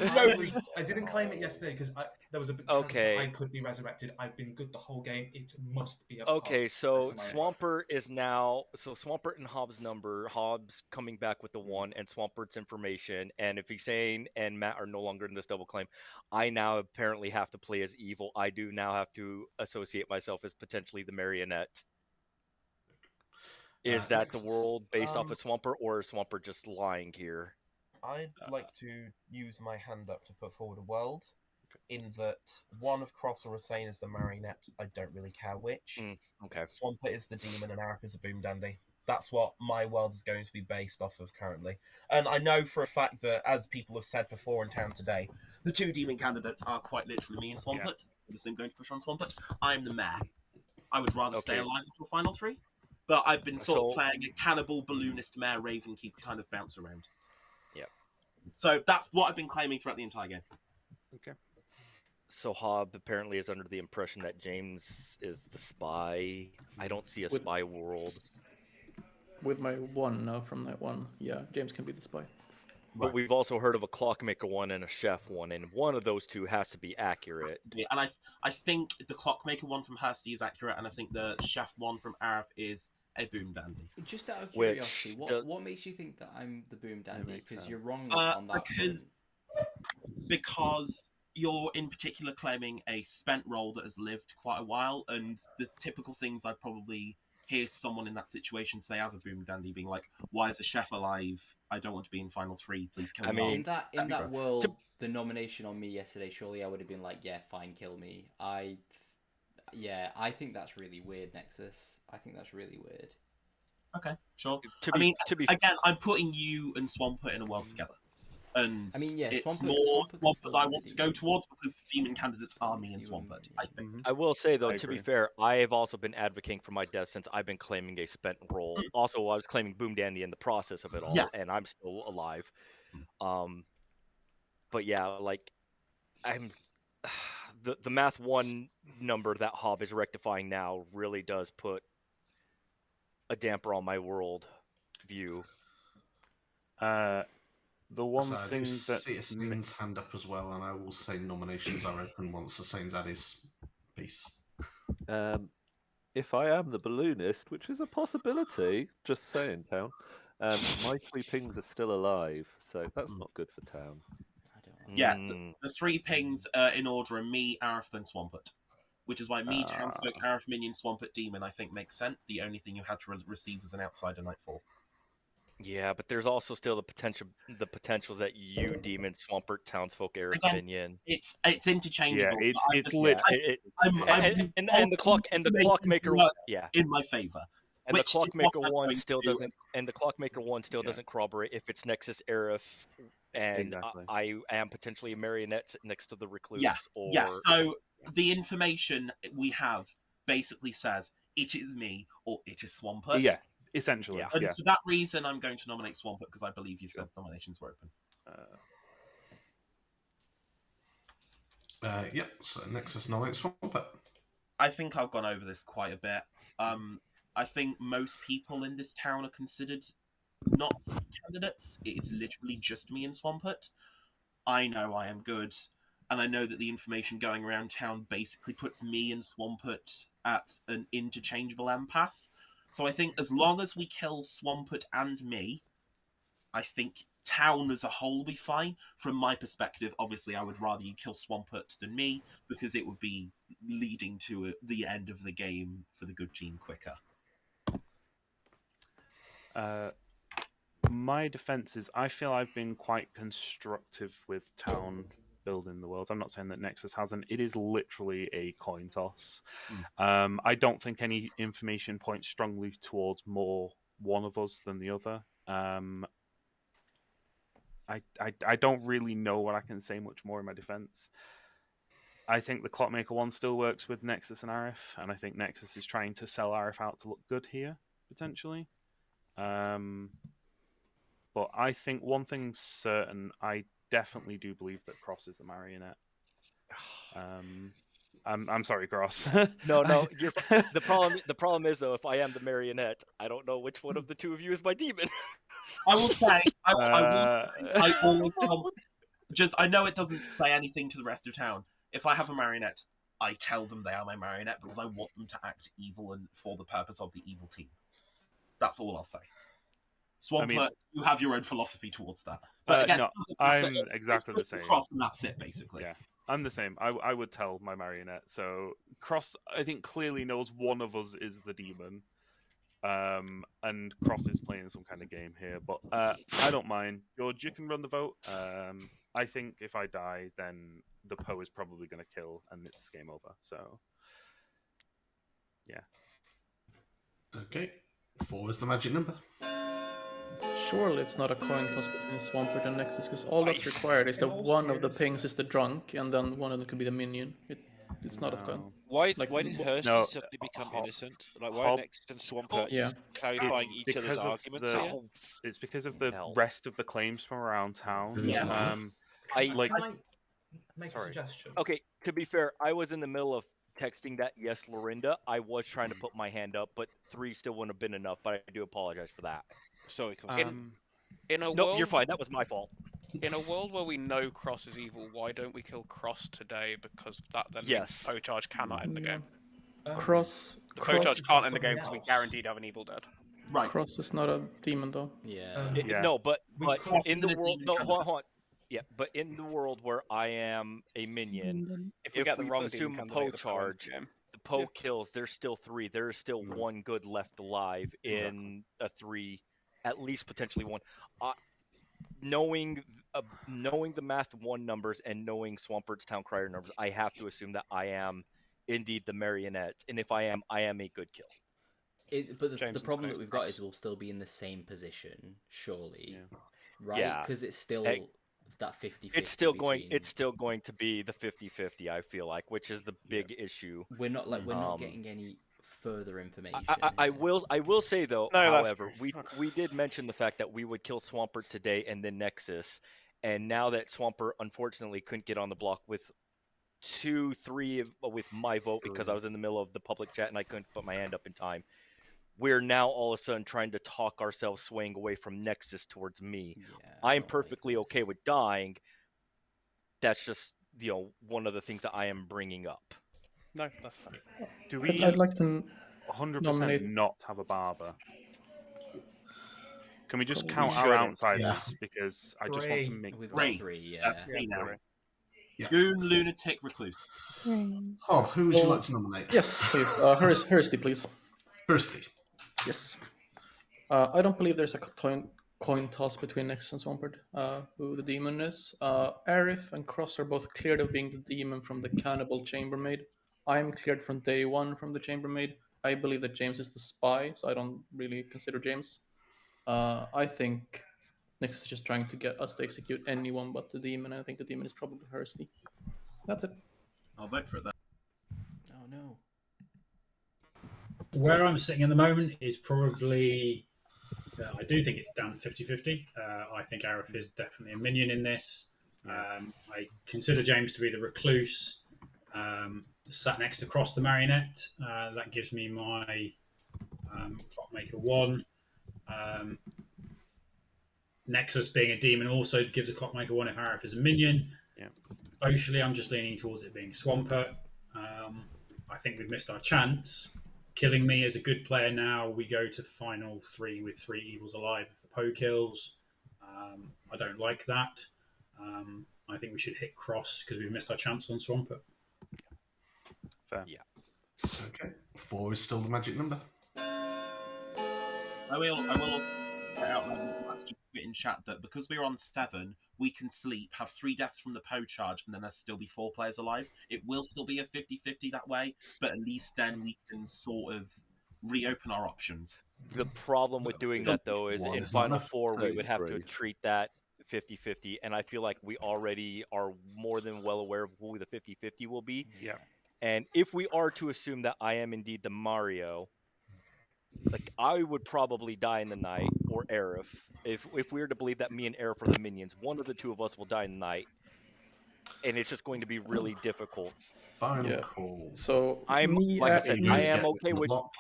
I didn't claim it yesterday because there was a big chance that I could be resurrected. I've been good the whole game. It must be a Okay, pub. so Swampert is now... So Swampert and Hobbs' number, Hobbs coming back with the 1, and Swampert's information, and if Hussein and Matt are no longer in this double claim, I now apparently have to play as evil. I do now have to associate myself as potentially the marionette. Is that the world based off of Swampert, or is Swampert just lying here? I'd like to use my hand up to put forward a world, in that one of Cross or Hussein is the marionette. I don't really care which. Okay. Swampert is the demon and Arif is the boom dandy. That's what my world is going to be based off of currently. And I know for a fact that, as people have said before in town today, the 2 demon candidates are quite literally me and Swampert. Because I'm going to push on Swampert. I'm the mayor. I would rather stay alive until final 3. But I've been sort of playing a cannibal, balloonist, mayor, ravenkeeper kind of bounce around. Yeah. So that's what I've been claiming throughout the entire game. Okay. So Hob apparently is under the impression that James is the spy. I don't see a spy world. With my 1 now from night 1, yeah, James can be the spy. But we've also heard of a clockmaker 1 and a chef 1, and one of those 2 has to be accurate. And I think the clockmaker 1 from Hursty is accurate, and I think the chef 1 from Arif is a boom dandy. Just out of curiosity, what makes you think that I'm the boom dandy? Because you're wrong on that. Because you're in particular claiming a spent role that has lived quite a while, and the typical things I'd probably hear someone in that situation say, as a boom dandy, being like, "Why is a chef alive? I don't want to be in final 3. Please kill me." In that world, the nomination on me yesterday, surely I would have been like, yeah, fine, kill me. I think that's really weird, Nexus. I think that's really weird. Okay, sure. To I be- mean, to be- again, I'm putting you and Swampert in a world together. And I mean, yeah, it's Swampert- more Swampert can Swampert still that I be want the to go towards because demon candidates are me and Swampert, I think. I will say though, I to be agree. fair, I have also been advocating for my death since I've been claiming a spent role. Also, I was claiming Boomdandy in the process of it all, Yeah. and I'm still alive. But yeah, like I'm the math 1 number that Hob is rectifying now really does put a damper on my world view. The one So I thing do that see Asane's hand up as well, and I will say nominations are open once Asane's had his piece. If I am the balloonist, which is a possibility, just saying, Town, my 3 pings are still alive, so that's not good for Town. Yeah, the 3 pings in order are me, Arif, then Swampert. Which is why me, Townsfolk, Arif, Minion, Swampert, Demon, I think makes sense. The only thing you had to receive was an outsider Nightfall. Yeah, but there's also still the potential that you, Demon, Swampert, Townsfolk, Arif, Again, Minion. It's interchangeable. Yeah, it's just- lit. And the clockmaker, yeah, in my favor. And the clockmaker one still doesn't. And the clockmaker one still doesn't corroborate if it's Nexus, Arif, and Exactly. I am potentially a marionette next to the recluse. Yeah, Or yeah. So the information we have basically says it is me or it is Swampert. Yeah, essentially. And Yeah. for that reason, I'm going to nominate Swampert because I believe you said nominations were open. Yep, so Nexus nominates Swampert. I think I've gone over this quite a bit. I think most people in this town are considered not candidates. It is literally just me and Swampert. I know I am good, and I know that the information going around town basically puts me and Swampert at an interchangeable impasse. So I think as long as we kill Swampert and me, I think town as a whole will be fine. From my perspective, obviously, I would rather you kill Swampert than me, because it would be leading to the end of the game for the good team quicker. My defense is I feel I've been quite constructive with town building the world. I'm not saying that Nexus hasn't. It is literally a coin toss. I don't think any information points strongly towards more one of us than the other. I don't really know what I can say much more in my defense. I think the Clockmaker one still works with Nexus and Arif, and I think Nexus is trying to sell Arif out to look good here, potentially. But I think one thing's certain, I definitely do believe that Cross is the marionette. I'm sorry, Cross. No, you're the problem is though, if I am the marionette, I don't know which one of the two of you is my demon. I will say, I always just, I know it doesn't say anything to the rest of town. If I have a marionette, I tell them they are my marionette because I want them to act evil and for the purpose of the evil team. That's all I'll say. Swampert, you have your own philosophy towards that. But again, no, I'm exactly the same. Cross, and that's it, basically. Yeah, I'm the same. I would tell my marionette. So Cross, I think, clearly knows one of us is the demon. And Cross is playing some kind of game here, but I don't mind. George, you can run the vote. I think if I die, then the Poe is probably going to kill, and it's game over. So, yeah. Okay, 4 is the magic number. Surely it's not a coin toss between Swampert and Nexus, because all that's required is that one of the pings is the drunk, and then one of them could be the minion. It's not a coin. Why did Hursty suddenly become innocent? Like, why Nexus and Swampert just clarifying each other's arguments here? It's because of the rest of the claims from around town. Yeah. Like, Can I make a suggestion? Okay, to be fair, I was in the middle of texting that yes, Lorinda. I was trying to put my hand up, but 3 still wouldn't have been enough. But I do apologize for that. Sorry, in a no, world, you're fine. That was my fault. In a world where we know Cross is evil, why don't we kill Cross today? Because that then means Poe Charge cannot end the game. Cross. The Poe Charge can't end the game because we guaranteed have an evil dead. Right. Cross is not a demon, though. No, but Cross in the isn't a world, demon hold on. Yeah, but in the world where I am a minion, if we get the wrong assume demon Poe candidate, Charge, Poe kills, there's still 3. There is still 1 good left alive in a 3, at least potentially 1. Knowing the math 1 numbers and knowing Swampert's Town Crier numbers, I have to assume that I am indeed the marionette, and if I am a good kill. But the problem that we've got is we'll still be in the same position, surely, right? Yeah. Because it's still that 50-50 It's still going to be the 50-50, I feel like, which is the big issue. We're not getting any further information. I will say though, No, however, we did mention the fact that we would kill Swampert today and then Nexus, and now that Swampert unfortunately couldn't get on the block with 2-3 with my vote because I was in the middle of the public chat and I couldn't put my hand up in time. We're now all of a sudden trying to talk ourselves swaying away from Nexus towards me. I'm perfectly okay with dying. That's just, one of the things that I am bringing up. No, that's fine. Do we I'd like to 100% nominate... not have a barber? Can we just Probably count our shouldn't. outsiders? Yeah. Because I just want to make... We've got 3, yeah. That's 3 now. Yeah. Goon, Lunatic, Recluse. Hob, who would you like to nominate? Yes, please. Hursty, please. Hursty. Yes. I don't believe there's a coin toss between Nexus and Swampert, who the demon is. Arif and Cross are both cleared of being the demon from the cannibal chambermaid. I'm cleared from day 1 from the chambermaid. I believe that James is the spy, so I don't really consider James. I think Nexus is just trying to get us to execute anyone but the demon. I think the demon is probably Hursty. That's it. I'll vote for it then. Oh no. Where I'm sitting at the moment is probably... I do think it's down 50-50. I think Arif is definitely a minion in this. I consider James to be the recluse. Sat next to Cross the marionette. That gives me my Clockmaker 1. Nexus being a demon also gives a Clockmaker 1 if Arif is a minion. Socially, I'm just leaning towards it being Swampert. I think we've missed our chance. Killing me as a good player now, we go to final 3 with 3 evils alive if the Poe kills. I don't like that. I think we should hit Cross because we've missed our chance on Swampert. Fair. Yeah. Okay. 4 is still the magic number. I will also put out that's just a bit in chat that because we're on 7, we can sleep, have 3 deaths from the Poe charge, and then there'll still be 4 players alive. It will still be a 50-50 that way, but at least then we can sort of reopen our options. The problem with doing that, though, is in Final 4, we would have to treat that 50-50, and I feel like we already are more than well aware of who the 50-50 will be. Yeah. And if we are to assume that I am indeed the Mario, like I would probably die in the night, or Arif. If we were to believe that me and Arif are the minions, one of the 2 of us will die in the night, and it's just going to be really difficult. Final call. So I'm like I said, I am lock.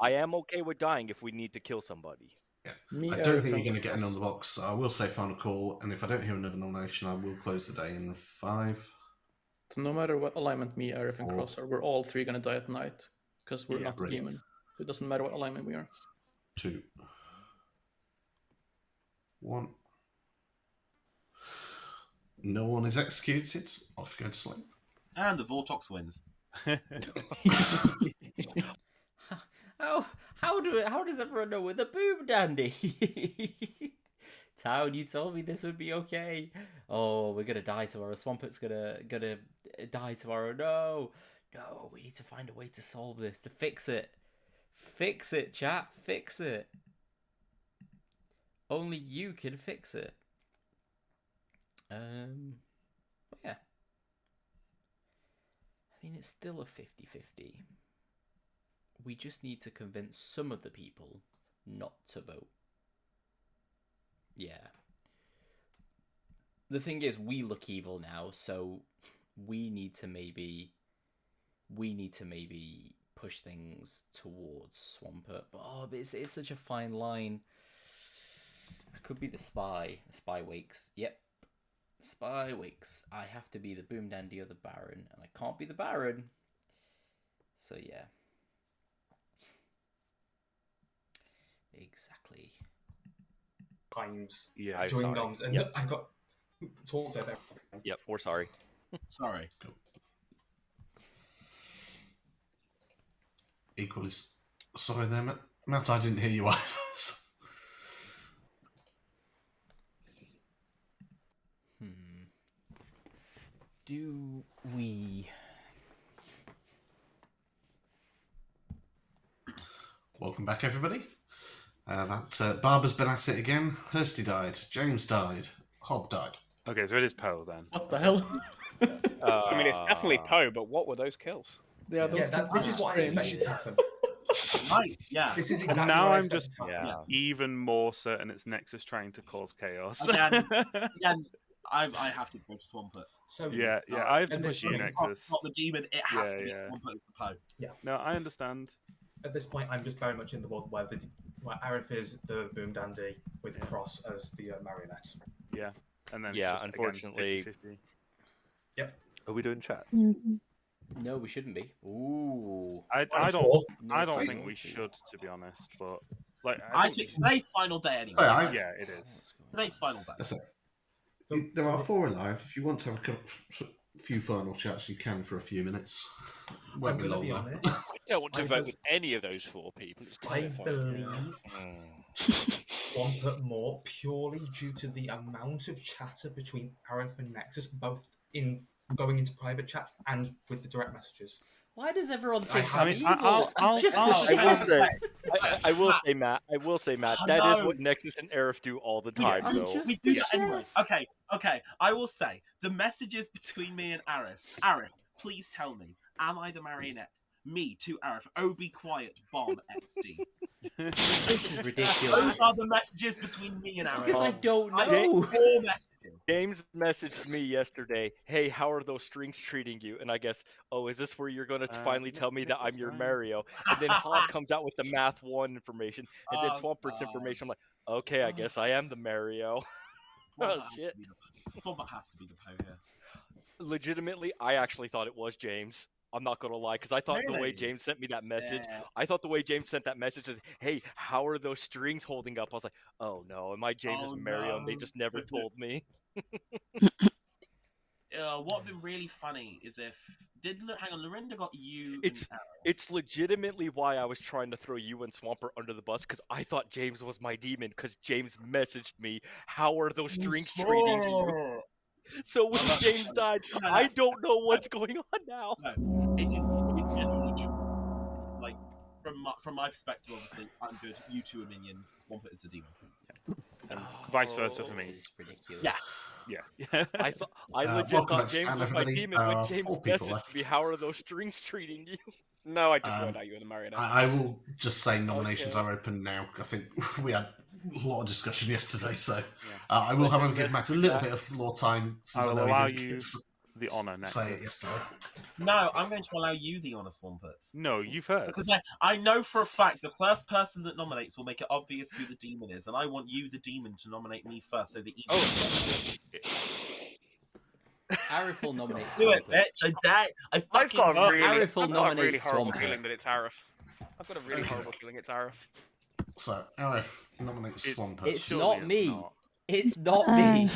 okay with dying if we need to kill somebody. Yeah. I don't think you're going to get another on the box. So I will say final call, and if I don't hear another nomination, I will close the day in 5. So no matter what alignment me, Arif, and 4. Cross are, we're all 3 going to die at night because we're not the demon. So it doesn't matter what alignment we are. 2. 1. No one is executed. Off you go to sleep. And the Vortox wins. How does everyone know we're the Boomdandy? Town, you told me this would be okay. Oh, we're gonna die tomorrow. Swampert's gonna die tomorrow. No, we need to find a way to solve this, to fix it. Fix it, chap. Fix it. Only you can fix it. Yeah. I mean, it's still a 50-50. We just need to convince some of the people not to vote. Yeah. The thing is, we look evil now, so we need to maybe push things towards Swampert. But it's such a fine line. I could be the spy. The spy wakes. Yep. Spy wakes. I have to be the Boomdandy or the Baron, and I can't be the Baron. So yeah. Exactly. Times. Yeah, join noms, and I got talked over. Yep, we're sorry. Sorry. equally sorry there, Matt. I didn't hear you either. Do we? Welcome back, everybody. Barbara's been at it again. Hursty died. James died. Hob died. Okay, so it is Poe then. What the hell? I mean, it's definitely Poe, but what were those kills? Yeah, those this is what I expected to happen. Right, yeah. This is And exactly now what I I'm expected just to happen. even more certain it's Nexus trying to cause chaos. Again, I have to go to Swampert. So yeah, I have to push you, Nexus. Not the demon. It has to be Swampert for Poe. Yeah. No, I understand. At this point, I'm just very much in the world where Arif is the Boomdandy with Cross as the marionette. Yeah, and then yeah, it's just, unfortunately. Again, 50-50. Yep. Are we doing chat? No, we shouldn't be. Ooh. I don't think we should, to be honest. But like, I think today's final day anyway. Yeah, it is. Today's final day. That's it. There are 4 alive. If you want to have a few final chats, you can for a few minutes. Won't be long, though. I don't want to vote with any of those 4 people. It's I terrifying. believe Swampert more purely due to the amount of chatter between Arif and Nexus, both in going into private chats and with the direct messages. Why does everyone think I I'm mean, evil? I'm just the I will chef. say, I will say, Matt. That is what Nexus and Aerith do all the time, though. We do that anyway. Okay. I will say the messages between me and Arif. Arif, please tell me, am I the marionette? Me to Arif. Oh, be quiet. Bomb XD. This is ridiculous. Those are the messages between me and Arif. Because I don't know. 4 messages. James messaged me yesterday, hey, how are those strings treating you? And I guess, is this where you're going to finally tell me that I'm your Mario? And then Hawk comes out with the Math 1 information, and then Swampert's information. I'm like, okay, I guess I am the Mario. Oh, shit. Swampert has to be the Poe here. Legitimately, I actually thought it was James. I'm not gonna lie, because I thought the way James sent me that message, I thought the way James sent that message is, hey, how are those strings holding up? I was like, oh no, am I James and Mario? And they just never told me. What would be really funny is if hang on, Lorinda got you. It's legitimately why I was trying to throw you and Swampert under the bus, because I thought James was my demon, because James messaged me, how are those strings treating you? So when James died, I don't know what's going on now. No, it is genuinely just like from my perspective. Obviously, I'm good. You 2 are minions. Swampert is the demon. And vice versa for me. This is ridiculous. Yeah. I legit thought James was my demon when James messaged me, how are those strings treating you? No, I just wrote out you were the marionette. I will just say nominations are open now. I think we had a lot of discussion yesterday, so I will, however, give Matt a little bit of floor time. I will allow you the honour next. Say it yesterday. No, I'm going to allow you the honour, Swampert. No, you first. Because I know for a fact the first person that nominates will make it obvious who the demon is, and I want you, the demon, to nominate me first, so the evil. Arif will nominate Swampert. Do it, bitch! I've got a really, Arif will I've got a nominate really horrible Swampert. feeling that it's Arif. I've got a really horrible feeling it's Arif. So, Arif nominates Swampert. It's not me. It's not me.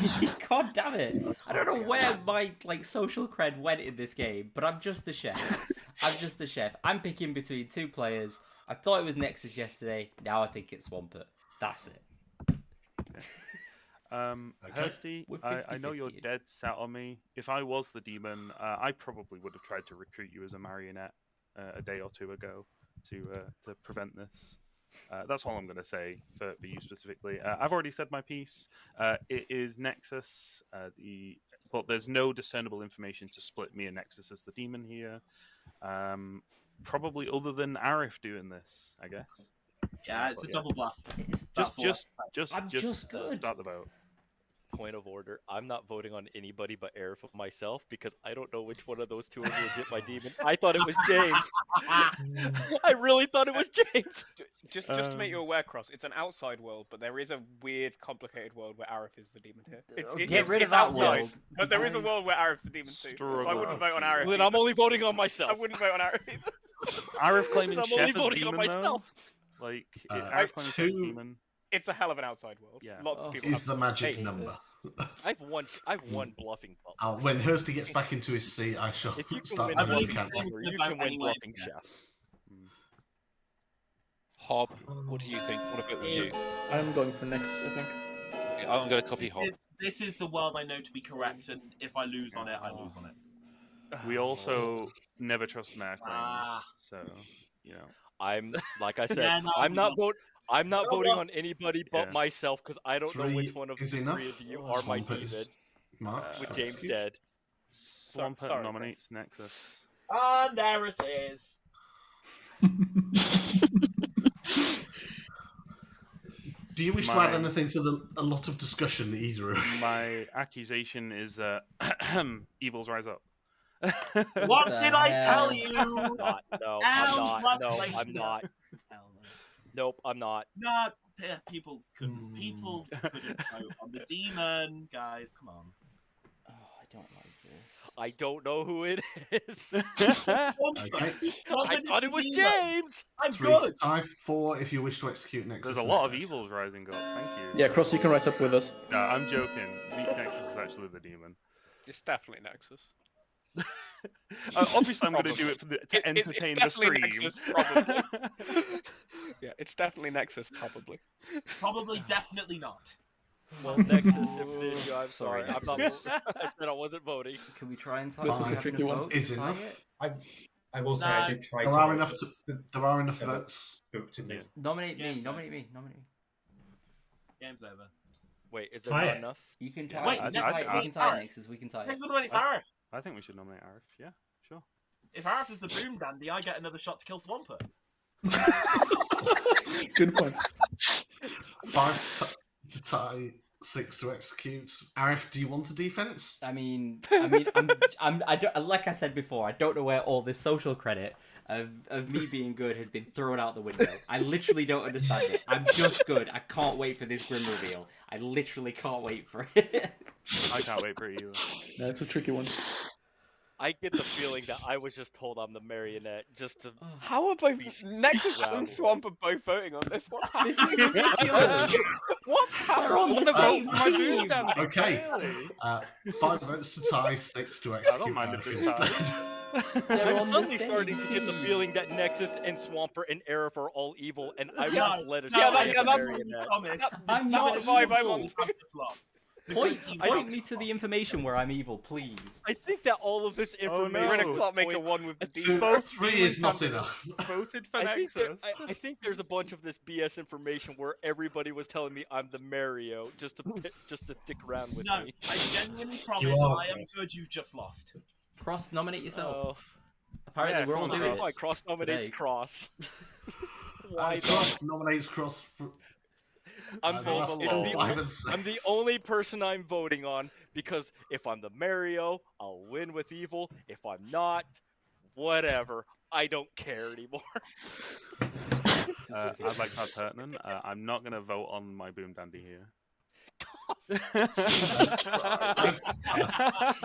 God damn it. I don't know where my social cred went in this game, but I'm just the chef. I'm picking between 2 players. I thought it was Nexus yesterday. Now I think it's Swampert. That's it. Hursty, I know you're dead set on me. If I was the demon, I probably would have tried to recruit you as a marionette a day or 2 ago to prevent this. That's all I'm going to say for you specifically. I've already said my piece. It is Nexus, but there's no discernible information to split me and Nexus as the demon here. Probably other than Arif doing this, I guess. Yeah, it's a double bluff. Just start the vote. Point of order. I'm not voting on anybody but Aerith of myself because I don't know which one of those 2 is legit my demon. I thought it was James. I really thought it was James. Just to make you aware, Cross, it's an outside world, but there is a weird, complicated world where Arif is the demon here. Get rid of that outside, world. But there is a world where Arif's the demon too. So I wouldn't vote on Arif. Then I'm only voting on myself. I wouldn't vote on Arif either. Arif claiming I'm Chef only as voting demon, on myself. Though? Like, Arif claiming Chef as demon. It's a hell of an outside world. Yeah. Lots of people. Is the magic number? I've won bluffing. When Hursty gets back into his seat, I shall If you can start win my bluffing, count. you can win bluffing, Chef. Hob, what do you think? What about you? I'm going for Nexus, I think. Okay, I'm going to copy Hob. This is the world I know to be correct, and if I lose on it, I lose on it. We also never trust mayor claims, so I'm like I said, Yeah, no, I'm not voting. I'm not No, voting Ross. on anybody but myself because I don't know which 3 one of is the enough. three of you are my Swampert is demon. marked With for James execute. dead. Swampert sorry, nominates Nexus. Ah, there it is. Do you wish to add anything to a lot of discussion, either? My accusation is evils rise up. What did I tell you? No, I'm not. Nope, I'm not. Not people couldn't. People couldn't vote on the demon, guys. Come on. Oh, I don't like this. I don't know who it is. Okay. I thought it was James. I'm 3 good. to tie, 4 if you wish to execute Nexus. There's a lot of instead. evils rising up. Thank you. Yeah, Cross, you can rise up with us. No, I'm joking. Nexus is actually the demon. It's definitely Nexus. Obviously, I'm going to do it to entertain the stream. Nexus, probably. Yeah, it's definitely Nexus, probably. Probably, definitely not. Well, Nexus, if it is you, I'm sorry. I'm not. I said I wasn't voting. Can we try and tie This it? was a Have tricky enough one. votes Is to tie enough. it? I will say I did try There to. are enough. There are enough so votes. to me. Nominate me. Game's Nominate me. Nominate me. Game's over. Wait, is there Tie not it. enough? You can tie Wait, it. We next can tie it. one We can tie it, Arif. Nexus. We can tie it. Next one it's Arif. I think we should nominate Arif. Yeah, sure. If Arif is the boom dandy, I get another shot to kill Swampert. Good point. 5 to tie, 6 to execute. Arif, do you want a defense? I mean, I don't, like I said before, I don't know where all this social credit of me being good has been thrown out the window. I literally don't understand it. I'm just good. I can't wait for this grim reveal. I literally can't wait for it. I can't wait for it either. That's a tricky one. I get the feeling that I was just told I'm the marionette just to. How are both Nexus and Swamp are both voting on this one? This is ridiculous. What's happening? on the same My team. boom dandy. Okay. 5 votes to tie, 6 to execute. I don't mind if Arif it's tied. instead. I'm suddenly starting to get the feeling that Nexus and Swampert and Aerith are all evil, and I would just let it slide as a that's marionette. what you promised. I'm not The vibe I evil want. have just lost. The Point good team me have to the lost. information where I'm evil, please. I think that all of this Oh, information. We're in a no. Clockmaker 1 with the Two- demon. 3 is not enough. Voted for I think, Nexus. I think there's a bunch of this BS information where everybody was telling me I'm the Mario just to stick around with No, me. I genuinely promise You are, I am Chris. good. You just lost. Cross, nominate yourself. Oh, Apparently, Yeah, we're all come on, doing if it. I cross nominates today. Cross. Why Cross nominates Cross. For, I'm the last voting. four, It's 5 the, and 6. I'm the only person I'm voting on because if I'm the Mario, I'll win with evil. If I'm not, whatever. I don't care anymore. I'd like to add pertinent. I'm not going to vote on my boom dandy here.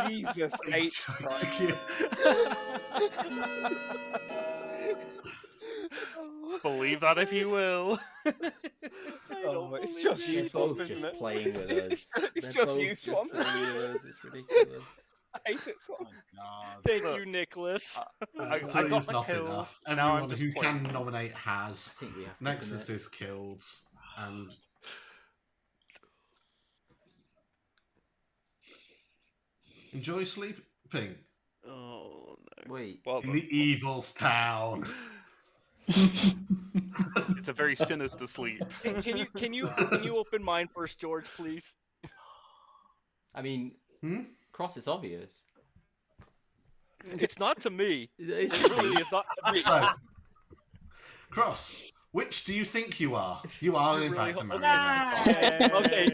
Jesus H. Christ. Execute. Believe that if you will. Oh, it's just They're you, both Swamp, isn't just it? playing with us. It's They're just both you, just Swamp. playing with us. It's ridiculous. I hate it, Oh Swamp. my god. Thank Look, you, Nicholas. I 3 got is my not kill. enough. Now I'm Everyone who disappointed. can nominate has. I think we have to Nexus commit. is killed. And enjoy sleeping Oh no. Wait. Well, in the evil's town. It's a very sinister sleep. Can you open mine first, George, please? I mean, Cross is obvious. It's not to me. It It really is not to me. So, Cross, which do you think you are? You are, in fact, the marionette. Okay.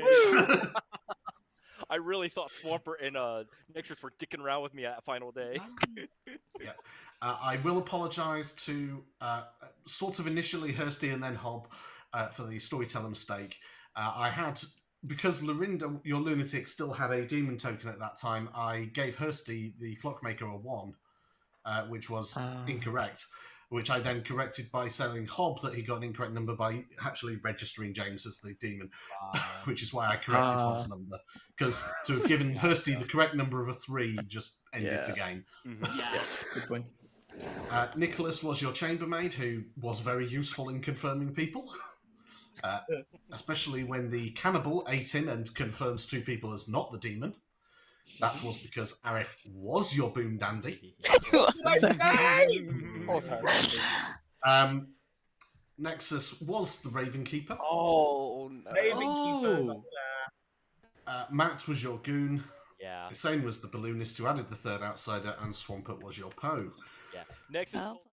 I really thought Swampert and Nexus were dicking around with me at Final Day. Yeah. I will apologise to sort of initially Hursty and then Hob for the storyteller mistake. I had, because Lorinda, your lunatic, still had a demon token at that time, I gave Hursty the Clockmaker a 1, which was incorrect, which I then corrected by telling Hob that he got an incorrect number by actually registering James as the demon, which is why I corrected Hob's number. Because to have given Hursty the correct number of a 3 just ended the game. Yeah, good point. Nicholas was your chambermaid, who was very useful in confirming people. Especially when the cannibal ate him and confirms 2 people as not the demon. That was because Arif was your boom dandy. Nexus was the Raven Keeper. Oh no! Raven Keeper. Matt was your goon. Yeah. Hussein was the balloonist who added the third outsider, and Swampert was your Poe. Yeah. Nexus.